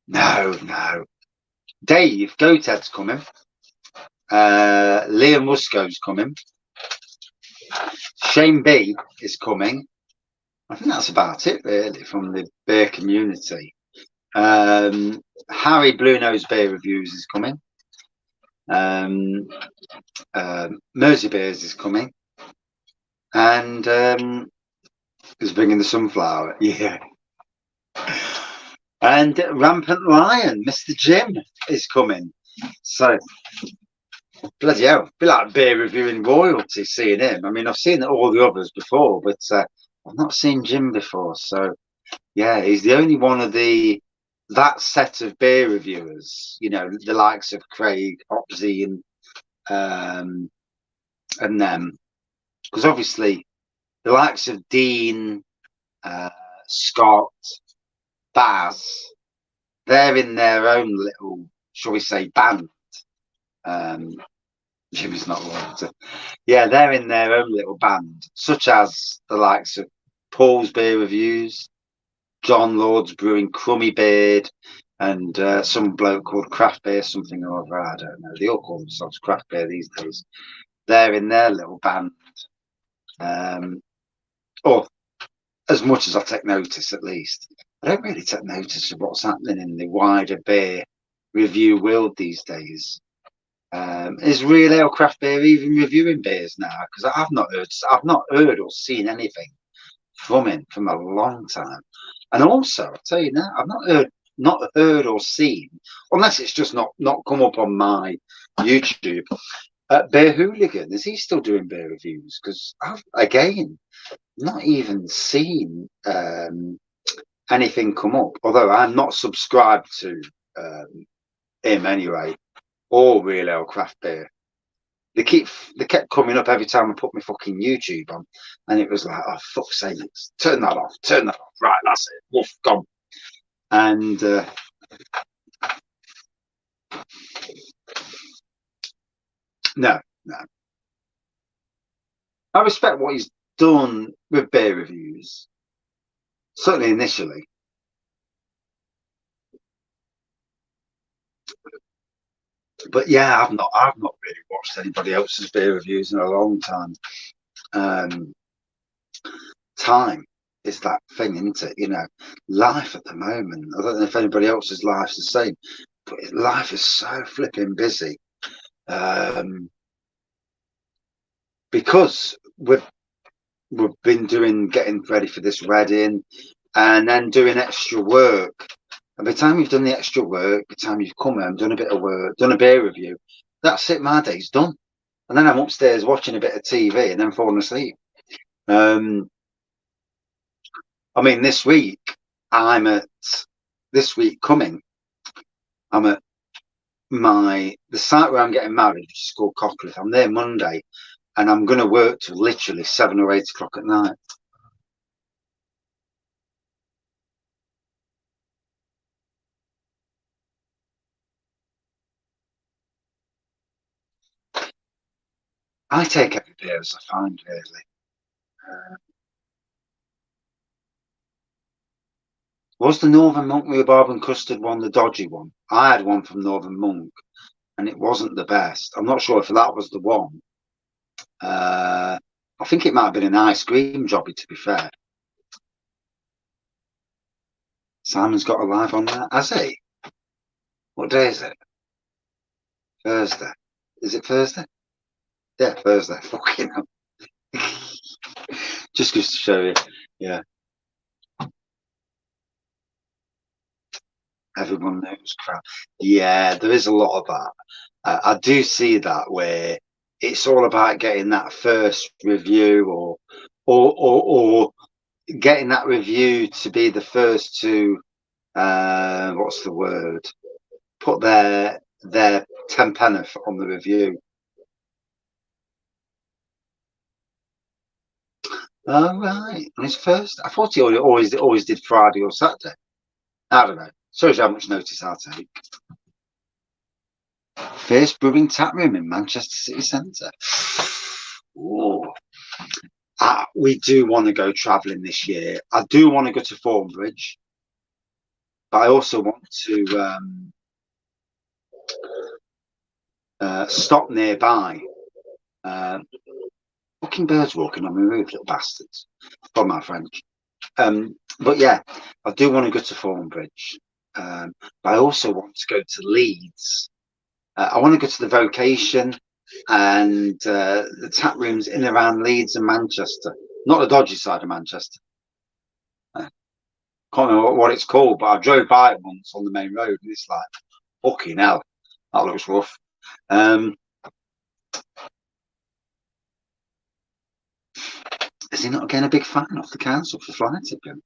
No. Dave Goathead's coming. Liam Musco's coming. Shane B is coming. I think that's about it, really, from the beer community. Harry Blue Nose Beer Reviews is coming. Mersey Beers is coming. And is bringing the sunflower. Yeah. And Rampant Lion, Mr. Jim, is coming. So, bloody hell, be like beer reviewing royalty seeing him. I mean, I've seen all the others before, but I've not seen Jim before. So, yeah, he's the only one of that set of beer reviewers, the likes of Craig, Opsy, and them. Because obviously, the likes of Dean, Scott, Baz, they're in their own little, shall we say, band. Jimmy's not one. Yeah, they're in their own little band, such as the likes of Paul's Beer Reviews, John Lord's Brewing Crummy Beard, and some bloke called Craft Beer something or other. I don't know. They all call themselves Craft Beer these days. They're in their little band. Or as much as I take notice, at least. I don't really take notice of what's happening in the wider beer review world these days. Is Real Ale Craft Beer even reviewing beers now? Because I've not heard or seen anything from a long time. And also, I'll tell you now, I've not heard or seen, unless it's just not come up on my YouTube. Bear Hooligan, is he still doing beer reviews? Because I've again not even seen anything come up. Although I'm not subscribed to him anyway, or Real Ale Craft Beer. They kept coming up every time I put my fucking YouTube on, and it was like, oh fuck's sake, turn that off, right, that's it, woof, gone. And no, I respect what he's done with beer reviews, certainly initially. But yeah, I've not really watched anybody else's beer reviews in a long time. Time is that thing, isn't it? You know, life at the moment, I don't know if anybody else's life's the same, but life is so flipping busy. Because we've been getting ready for this wedding, and then doing extra work. And by the time you've done the extra work, by the time you've come home, done a bit of work, done a beer review, that's it, my day's done. And then I'm upstairs watching a bit of TV and then falling asleep. I mean, this week I'm at the site where I'm getting married, which is called Cockliffe. I'm there Monday, and I'm going to work till literally 7 or 8 o'clock at night. I take every beer as I find, really. Was the Northern Monk rhubarb and custard one the dodgy one? I had one from Northern Monk, and it wasn't the best. I'm not sure if that was the one. I think it might have been an ice cream jobby, to be fair. Simon's got a live on that, has he? What day is it? Thursday. Is it Thursday? Yeah, Thursday. Fucking hell. Just goes to show you. Yeah. Everyone knows crap. Yeah, there is a lot of that. I do see that where it's all about getting that first review, or getting that review to be the first to what's the word? Put their 10 penneth on the review. Oh right, on his first. I thought he always did Friday or Saturday. I don't know. Shows you how much notice I take. First brewing taproom in Manchester City Centre. Oh, we do want to go travelling this year. I do want to go to Thornbridge, but I also want to stop nearby. Fucking birds walking on my roof, little bastards. From my French. But yeah, I do want to go to Thornbridge. But I also want to go to Leeds. I want to go to the vocation and the tap rooms in around Leeds and Manchester, not the dodgy side of Manchester. Can't remember what it's called, but I drove by it once on the main road, and it's like, fucking hell, that looks rough. Is he not getting a big fine off the council for fly tipping?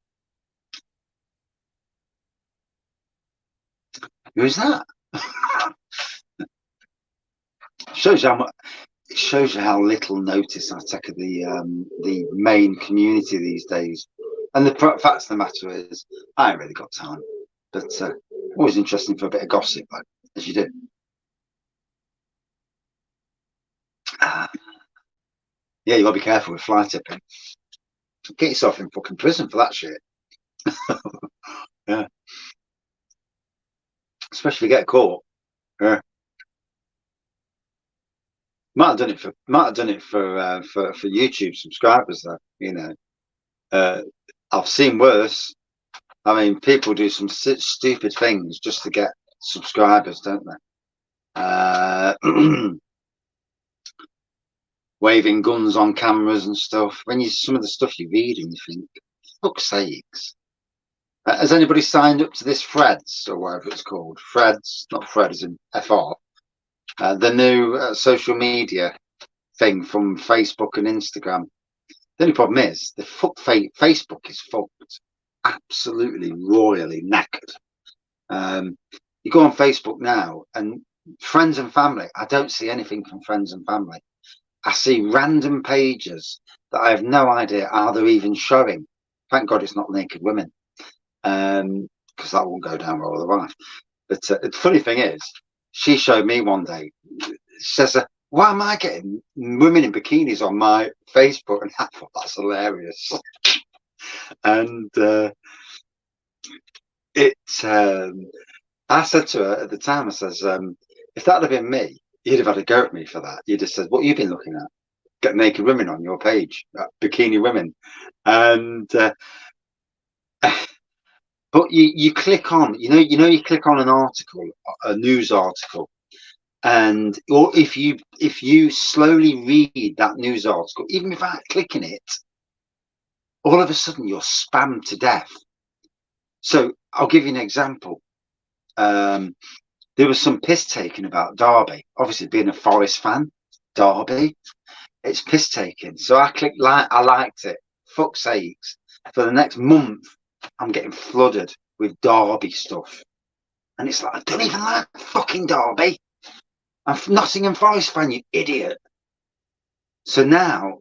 Who's that? Shows you how much. It shows you how little notice I take of the main community these days. And the fact of the matter is, I ain't really got time. But always interesting for a bit of gossip, like, as you do. Yeah, you got to be careful with fly tipping. Get yourself in fucking prison for that shit. Yeah, especially if you get caught. Yeah, might have done it for YouTube subscribers though. You know, I've seen worse. I mean, people do some stupid things just to get subscribers, don't they? Waving guns on cameras and stuff. When you some of the stuff you read and you think, fuck's sakes. Has anybody signed up to this Threads or whatever it's called? Threads, not Fred as in FR. The new social media thing from Facebook and Instagram. The only problem is the Facebook is fucked, absolutely royally knackered. You go on Facebook now, and friends and family. I don't see anything from friends and family. I see random pages that I have no idea are they even showing. Thank God it's not naked women, because that won't go down well with the wife. But the funny thing is, she showed me one day. She says, "Why am I getting women in bikinis on my Facebook?" And I thought that's hilarious. And I said to her at the time, I says, if that had been me, you'd have had a go at me for that. You'd have said, "What have you been looking at? Get naked women on your page, bikini women." And but you click on, you click on an article, a news article, and or if you slowly read that news article, even without clicking it, all of a sudden you're spammed to death. So I'll give you an example. There was some piss taken about Derby. Obviously, being a Forest fan, Derby, it's piss taking. So I clicked like, I liked it. Fuck's sakes. For the next month, I'm getting flooded with Derby stuff. And it's like, I don't even like fucking Derby. I'm Nottingham Forest fan, you idiot. So now,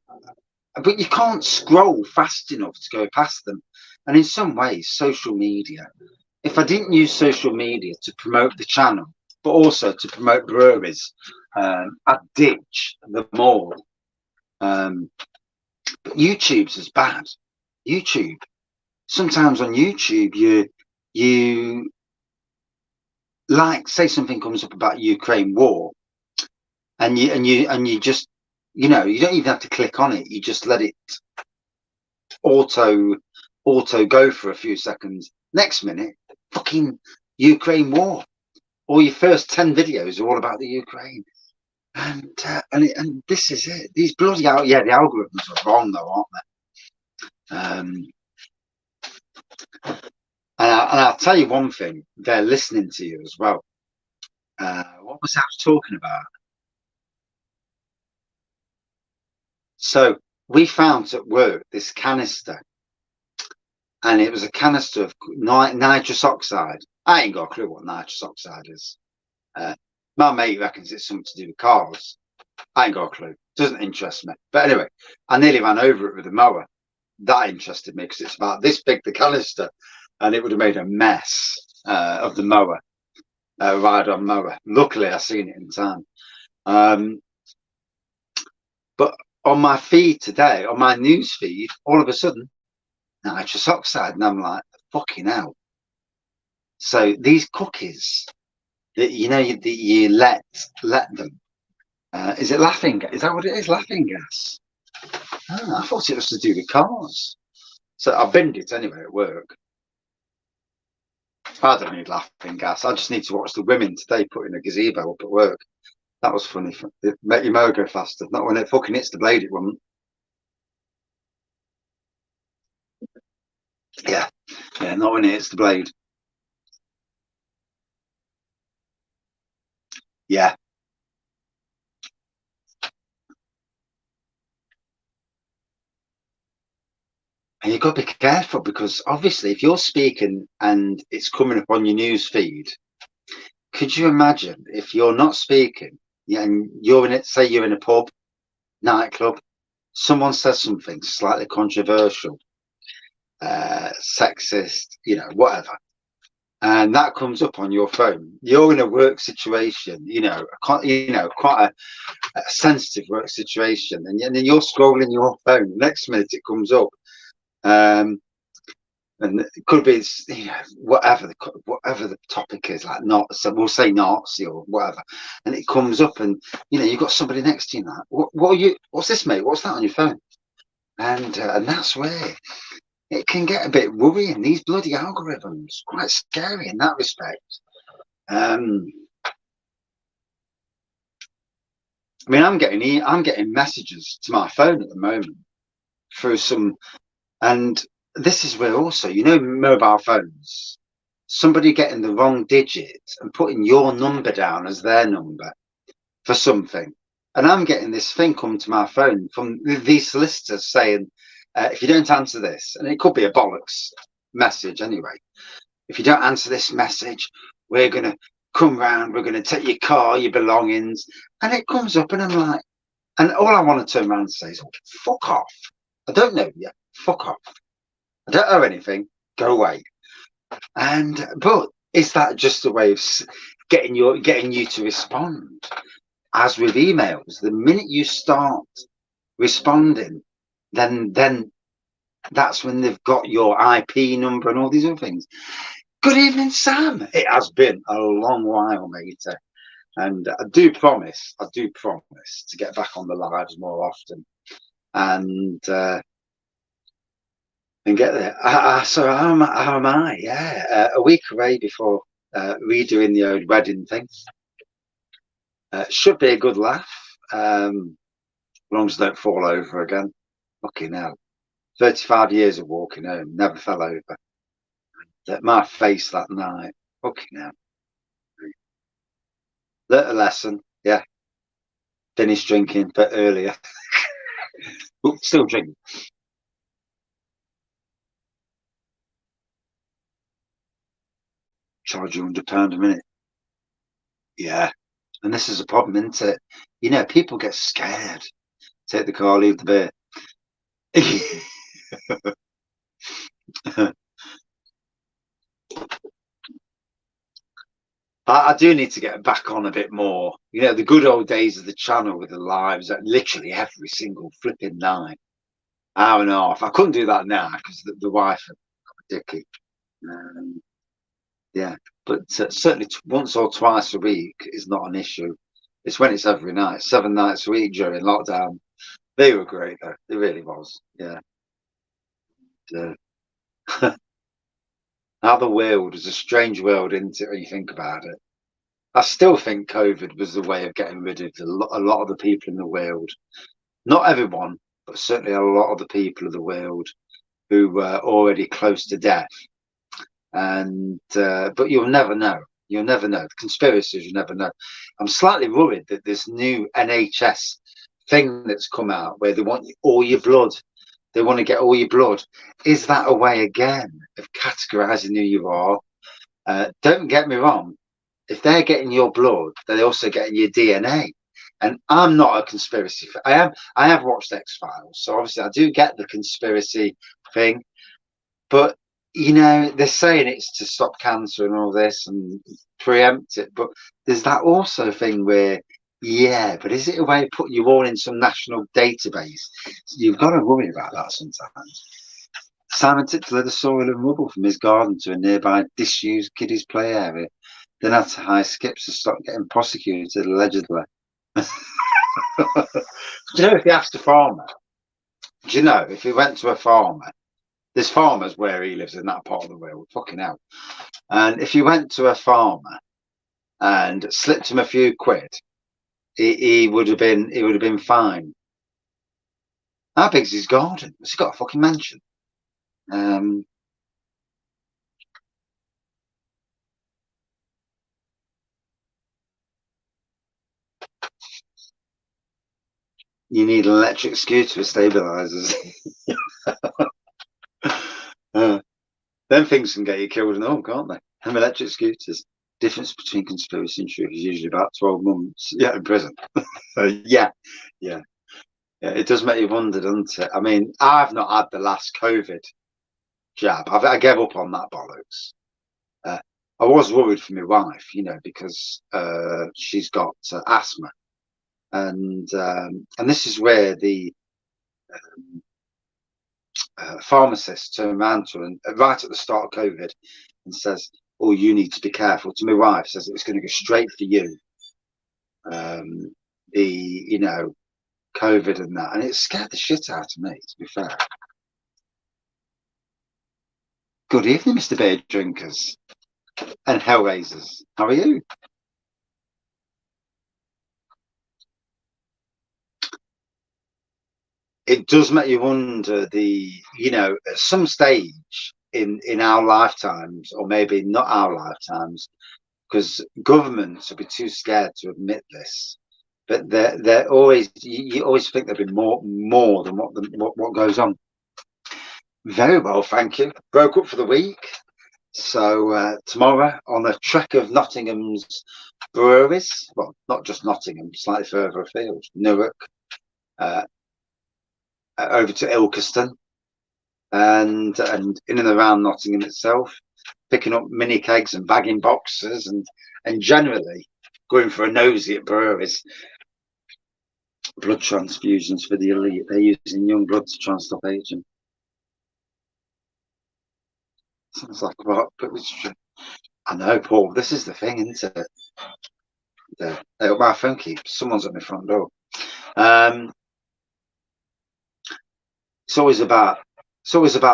but you can't scroll fast enough to go past them. And in some ways, social media, if I didn't use social media to promote the channel, but also to promote breweries, I'd ditch them all. But YouTube's as bad. YouTube. Sometimes on YouTube, you like, say something comes up about Ukraine war, and you just, you don't even have to click on it. You just let it auto go for a few seconds. Next minute, fucking Ukraine war, or your first 10 videos are all about the Ukraine, and this is it. These bloody the algorithms are wrong though, aren't they? And I'll tell you one thing: they're listening to you as well. What was I talking about? So we found at work this canister, and it was a canister of nitrous oxide. I ain't got a clue what nitrous oxide is. My mate reckons it's something to do with cars. I ain't got a clue. Doesn't interest me. But anyway, I nearly ran over it with a mower. That interested me because it's about this big, the canister, and it would have made a mess of the mower, ride-on mower. Luckily, I seen it in time. But on my feed today, on my news feed, all of a sudden, nitrous oxide, and I'm like, fucking hell. So these cookies that you let them. Is it laughing gas? Is that what it is? Laughing gas? Oh, I thought it was to do with cars. So I binned it anyway at work. I don't need laughing gas. I just need to watch the women today putting a gazebo up at work. That was funny. It make your mower go faster. Not when it fucking hits the blade, it wouldn't. Yeah, not when it hits the blade. Yeah. And you've got to be careful, because obviously if you're speaking and it's coming up on your news feed, could you imagine if you're not speaking and you're in it, say you're in a pub, nightclub, someone says something slightly controversial, sexist, whatever, and that comes up on your phone. You're in a work situation, quite a sensitive work situation, and then you're scrolling your phone. Next minute it comes up, and it could be whatever the topic is, like not, so we'll say Nazi or whatever, and it comes up, and you've got somebody next to you like, what are you? What's this, mate? What's that on your phone? And that's where it can get a bit worrying. These bloody algorithms, quite scary in that respect. I mean, I'm getting messages to my phone at the moment through some, and this is where also, you know, mobile phones, somebody getting the wrong digit and putting your number down as their number for something. And I'm getting this thing come to my phone from these solicitors saying, if you don't answer this, and it could be a bollocks message anyway, if you don't answer this message, we're going to come round, we're going to take your car, your belongings. And it comes up and I'm like, and all I want to turn around and say is, fuck off. I don't know you. Fuck off. I don't owe anything. Go away. And but is that just a way of getting you to respond? As with emails, the minute you start responding, then that's when they've got your IP number and all these other things. Good evening, Sam. It has been a long while, mate. And I do promise to get back on the lives more often and get there. So how am I? Yeah, a week away before redoing the old wedding thing. Should be a good laugh. As long as I don't fall over again. Fucking hell. 35 years of walking home, never fell over. My face that night. Fucking hell. Learnt a lesson, yeah. Finished drinking, but earlier. Still drinking. Charge you £100 a minute. Yeah. And this is a problem, isn't it? You know, people get scared. Take the car, leave the beer. I do need to get back on a bit more. You know, the good old days of the channel with the lives, literally every single flipping night. Hour and a half. I couldn't do that now because the wife had dicky. Yeah, but certainly once or twice a week is not an issue. It's when it's every night, 7 nights a week during lockdown. They were great though. It really was. Yeah. How the world is a strange world, isn't it, when you think about it? I still think COVID was the way of getting rid of a lot of the people in the world. Not everyone, but certainly a lot of the people of the world who were already close to death. And but you'll never know. You'll never know. The conspiracies, you never know. I'm slightly worried that this new NHS thing that's come out where they want all your blood. They want to get all your blood. Is that a way again of categorizing who you are? Don't get me wrong. If they're getting your blood, they're also getting your DNA. And I'm not a conspiracy. I have watched X-Files, so obviously I do get the conspiracy thing. But you know, they're saying it's to stop cancer and all this and preempt it. But there's that also thing where, yeah, but is it a way of putting you all in some national database? So you've got to worry about that sometimes. Simon tipped the soil and rubble from his garden to a nearby disused kiddies play area, then had to hire skips to stop getting prosecuted, allegedly. Do you know if he asked a farmer? Do you know if he went to a farmer? There's farmers where he lives in that part of the world, fucking hell. And if you went to a farmer and slipped him a few quid, he would have been fine. How big's his garden? Has he got a fucking mansion? You need an electric scooter with stabilizers. Then things can get you killed and all, can't they? Them electric scooters. Difference between conspiracy and truth is usually about 12 months. Yeah, in prison. Yeah. It does make you wonder, doesn't it? I mean, I've not had the last COVID jab. I gave up on that bollocks. I was worried for my wife, you know, because she's got asthma, and this is where the pharmacist turned around to her and, right at the start of COVID and says, "Oh, you need to be careful." To my wife, says it's going to go straight for you. You know, COVID and that, and it scared the shit out of me, to be fair. Good evening, Mr. Beer Drinkers and Hellraisers. How are you? it does make you wonder at some stage in our lifetimes, or maybe not our lifetimes, because governments would be too scared to admit this, but they're always, you always think there'll be more than what goes on. Very well, thank you. Broke up for the week. So tomorrow on a trek of Nottingham's breweries, well, not just Nottingham, slightly further afield, Newark, uh, over to Ilkeston, and in and around Nottingham itself, picking up mini kegs and bagging boxes, and generally going for a nosy at breweries. Blood transfusions for the elite. They're using young blood to try and stop aging. Sounds like what? But I know, Paul. This is the thing, isn't it? My phone keeps. Someone's at my front door. It's always about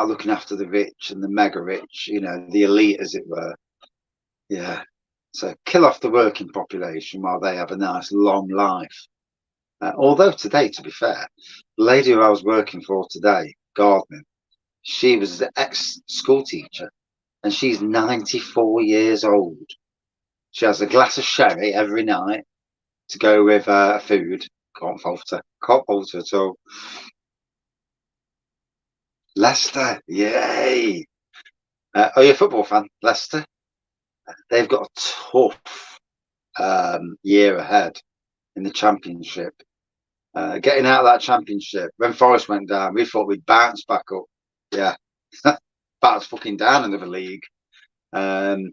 looking after the rich and the mega rich. The elite, as it were. Yeah. So kill off the working population while they have a nice long life. Although today, to be fair, the lady who I was working for today, gardening, she was the ex-school teacher, and she's 94 years old. She has a glass of sherry every night to go with food. Can't fault her. Can't fault her at all. Leicester, yay! Are you a football fan, Leicester? They've got a tough year ahead in the Championship. Getting out of that Championship, when Forest went down, we thought we'd bounce back up. Yeah, bounce fucking down another league. Although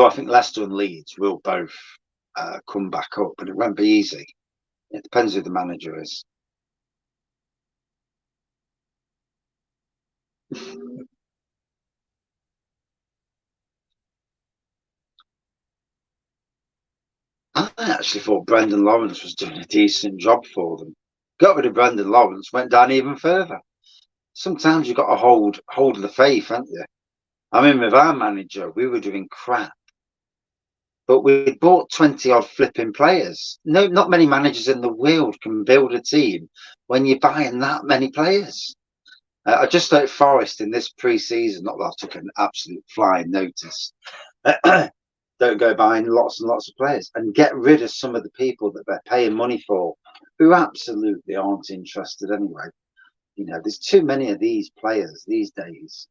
I think Leicester and Leeds will both come back up, but it won't be easy. It depends who the manager is. I actually thought Brendan Lawrence was doing a decent job for them. Got rid of Brendan Lawrence, went down even further. Sometimes you've got to hold of the faith, haven't you? I mean, with our manager, we were doing crap, but we bought 20 odd flipping players. No, not many managers in the world can build a team when you're buying that many players. I just thought Forest in this pre-season, not that I took an absolute flying notice. Don't go buying lots and lots of players and get rid of some of the people that they're paying money for, who absolutely aren't interested anyway. There's too many of these players these days.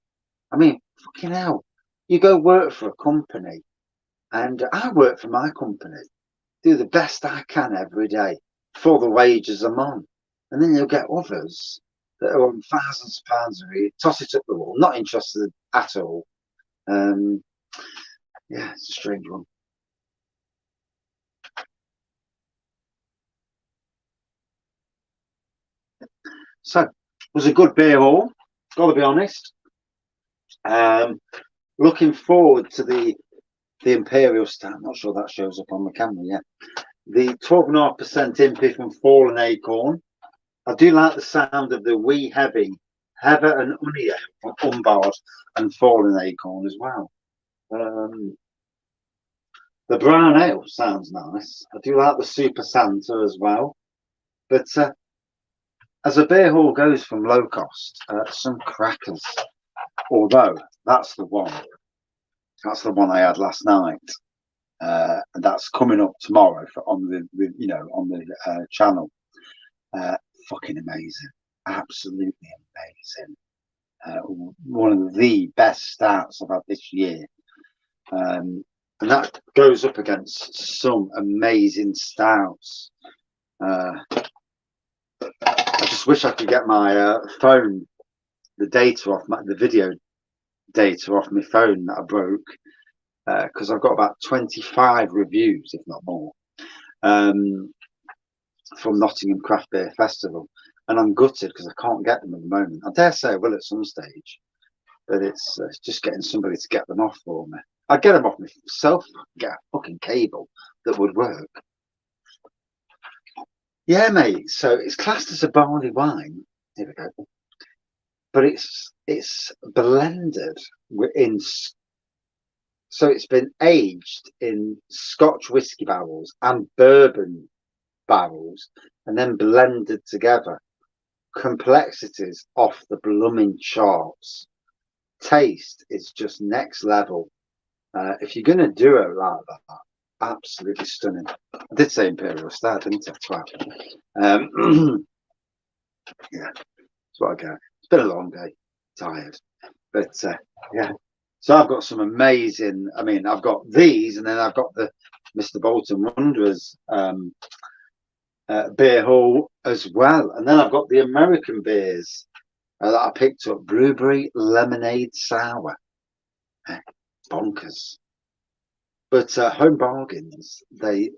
I mean, fucking hell, you go work for a company, and I work for my company, do the best I can every day for the wages I'm on, and then you'll get others that are on thousands of pounds a week, toss it up the wall, not interested at all. Yeah, it's a strange one. So it was a good beer haul, gotta be honest. Looking forward to the Imperial Stout. I'm not sure that shows up on the camera yet. The 12.5% Impy from Fallen Acorn. I do like the sound of the wee heavy Heather and Honey Ale from Umbard and Fallen Acorn as well. The brown ale sounds nice. I do like the Super Santa as well. But as a beer hall goes from low cost, some crackers. Although that's the one I had last night, and that's coming up tomorrow on the channel. Fucking amazing, absolutely amazing. One of the best stouts I've had this year, and that goes up against some amazing stouts. I just wish I could get my phone, the video data off my phone that I broke, because I've got about 25 reviews, if not more, from Nottingham Craft Beer Festival, and I'm gutted because I can't get them at the moment. I dare say I will at some stage, but it's just getting somebody to get them off for me. I'd get them off myself, get a fucking cable that would work. Yeah, mate. So it's classed as a barley wine. Here we go. But it's blended in. So it's been aged in Scotch whiskey barrels and bourbon barrels and then blended together. Complexities off the blooming charts. Taste is just next level. If you're going to do it like that, absolutely stunning. I did say Imperial Star, didn't I? Yeah, that's what I get. It's been a long day, tired, but yeah. So I've got some amazing. I mean, I've got these, and then I've got the Mr. Bolton Wanderers beer hall as well, and then I've got the American beers that I picked up. Blueberry lemonade sour, bonkers. But Home Bargains, they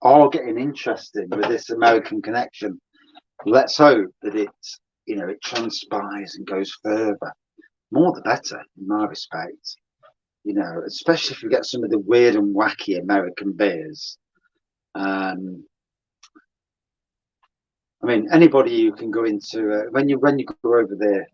are getting interesting with this American connection. Let's hope that it transpires and goes further. More the better, in my respect. Especially if we get some of the weird and wacky American beers. I mean, anybody who can go into when you go over there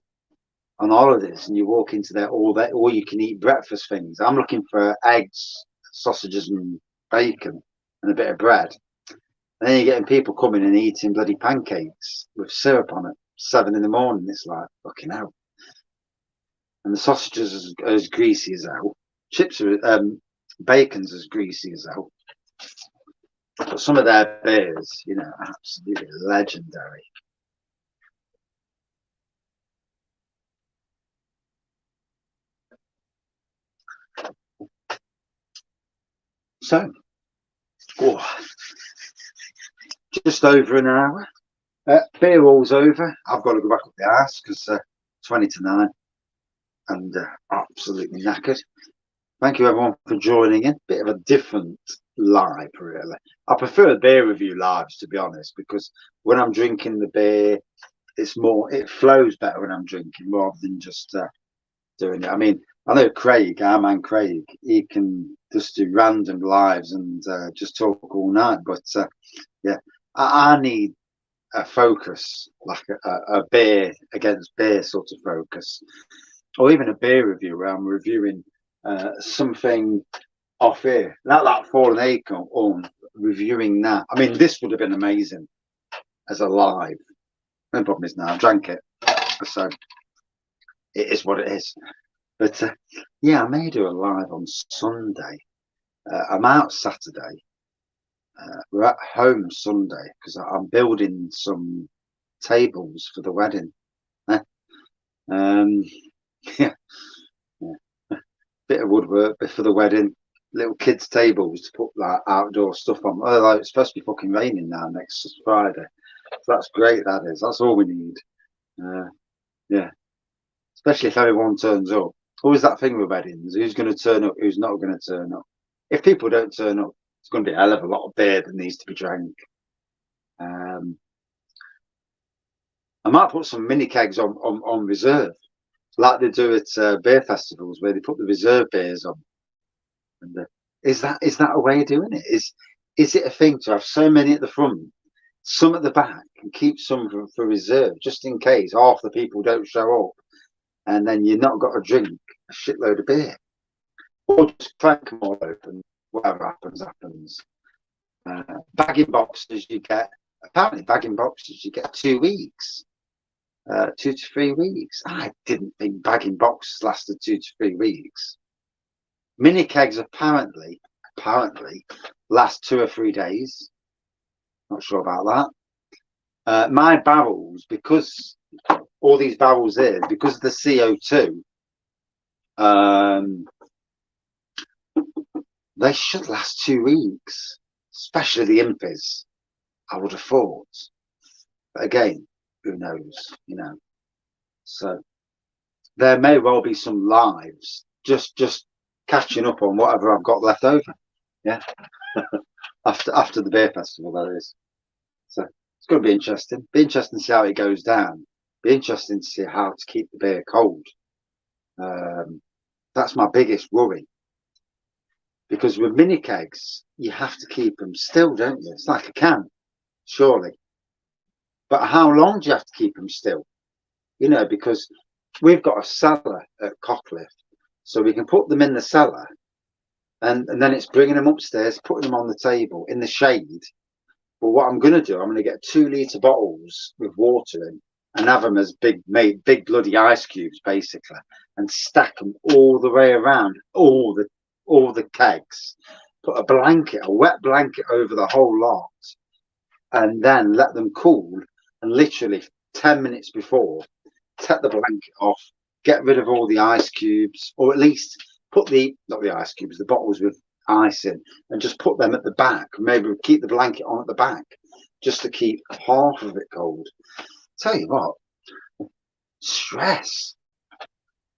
on holidays and you walk into their all you can eat breakfast things. I'm looking for eggs, sausages, and bacon, and a bit of bread. And then you're getting people coming and eating bloody pancakes with syrup on it, 7 in the morning. It's like fucking hell. And the sausages are as greasy as hell. Chips are bacon's as greasy as hell. But some of their beers, absolutely legendary. So, just over an hour. Beer hall's over. I've got to go back up the house because 20 to 9 and absolutely knackered. Thank you everyone for joining in. Bit of a different live, really. I prefer beer review lives, to be honest, because when I'm drinking the beer, it flows better when I'm drinking rather than just doing it. I mean, I know Craig, our man Craig, he can just do random lives and just talk all night. But yeah, I need a focus, like a beer against beer sort of focus, or even a beer review where I'm reviewing something off here, not that Fallen Acorn, reviewing that. I mean, this would have been amazing as a live. No problem is now I drank it, so it is what it is. But yeah, I may do a live on Sunday. I'm out Saturday. We're at home Sunday because I'm building some tables for the wedding. Yeah, bit of woodwork for the wedding. Little kids' tables to put that outdoor stuff on. Like, it's supposed to be fucking raining now next Friday. So that's great. That is. That's all we need. Yeah, especially if everyone turns up. Always that thing with weddings: who's going to turn up, who's not going to turn up. If people don't turn up, it's going to be a hell of a lot of beer that needs to be drank. I might put some mini kegs on reserve, like they do at beer festivals, where they put the reserve beers on. And is that a way of doing it? Is it a thing to have so many at the front, some at the back, and keep some for reserve, just in case half the people don't show up, and then you've not got to drink a shitload of beer, or just crack them all open. Whatever happens. Bagging boxes you get. Apparently, bagging boxes you get 2 weeks. 2 to 3 weeks. I didn't think bagging boxes lasted 2 to 3 weeks. Mini kegs apparently last 2 or 3 days. Not sure about that. My barrels, because all these barrels here, because of the CO2, they should last 2 weeks, especially the impies, I would have thought. But again, who knows, So there may well be some lives, just catching up on whatever I've got left over. Yeah. after the beer festival, that is. So it's going to be interesting. Be interesting to see how it goes down. Be interesting to see how to keep the beer cold. That's my biggest worry. Because with mini kegs, you have to keep them still, don't you? It's like a can, surely. But how long do you have to keep them still? Because we've got a cellar at Cockliff, so we can put them in the cellar, and then it's bringing them upstairs, putting them on the table in the shade, But what I'm going to do, I'm going to get 2 litre bottles with water in and have them as big bloody ice cubes, basically, and stack them all the way around all the kegs. Put a wet blanket over the whole lot, and then let them cool. And literally 10 minutes before, take the blanket off, get rid of all the ice cubes, or at least put not the ice cubes, the bottles with ice in, and just put them at the back. Maybe keep the blanket on at the back, just to keep half of it cold. Tell you what, stress.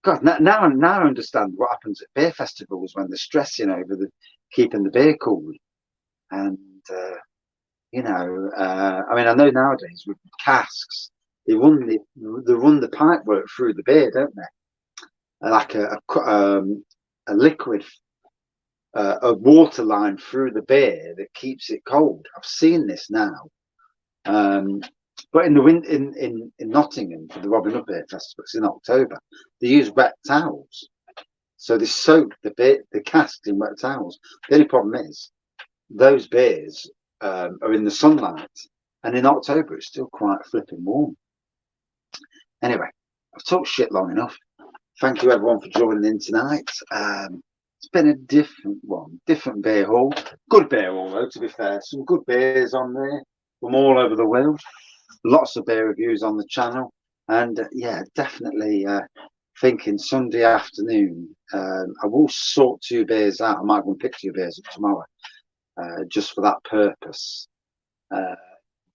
God, now I understand what happens at beer festivals when they're stressing over keeping the beer cool. And I mean, I know nowadays with casks, they run the pipe work through the beer, don't they? Like a liquid, a water line through the beer that keeps it cold. I've seen this now. But in Nottingham for the Robin Hood Beer Festival, it's in October, they use wet towels. So they soak the casks in wet towels. The only problem is those beers are in the sunlight, and in October it's still quite flipping warm. Anyway, I've talked shit long enough. Thank you everyone for joining in tonight. It's been a different beer haul. Good beer haul though, to be fair. Some good beers on there from all over the world. Lots of beer reviews on the channel, and yeah, definitely thinking Sunday afternoon I will sort 2 beers out. I might go and pick 2 beers up tomorrow, just for that purpose.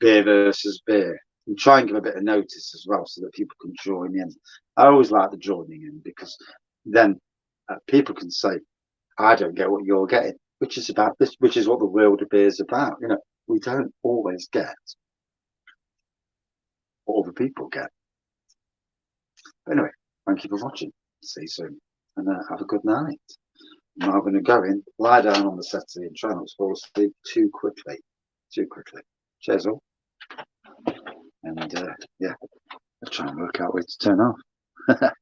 Beer versus beer, and try and give a bit of notice as well, so that people can join in. I always like the joining in, because then people can say, I don't get what you're getting, which is what the world of beer is about. We don't always get what other people get. But anyway, thank you for watching. See you soon, and have a good night. I'm now going to go in, lie down on the settee, and try not to fall asleep too quickly. Cheers all. And yeah, I'll try and work out where to turn off.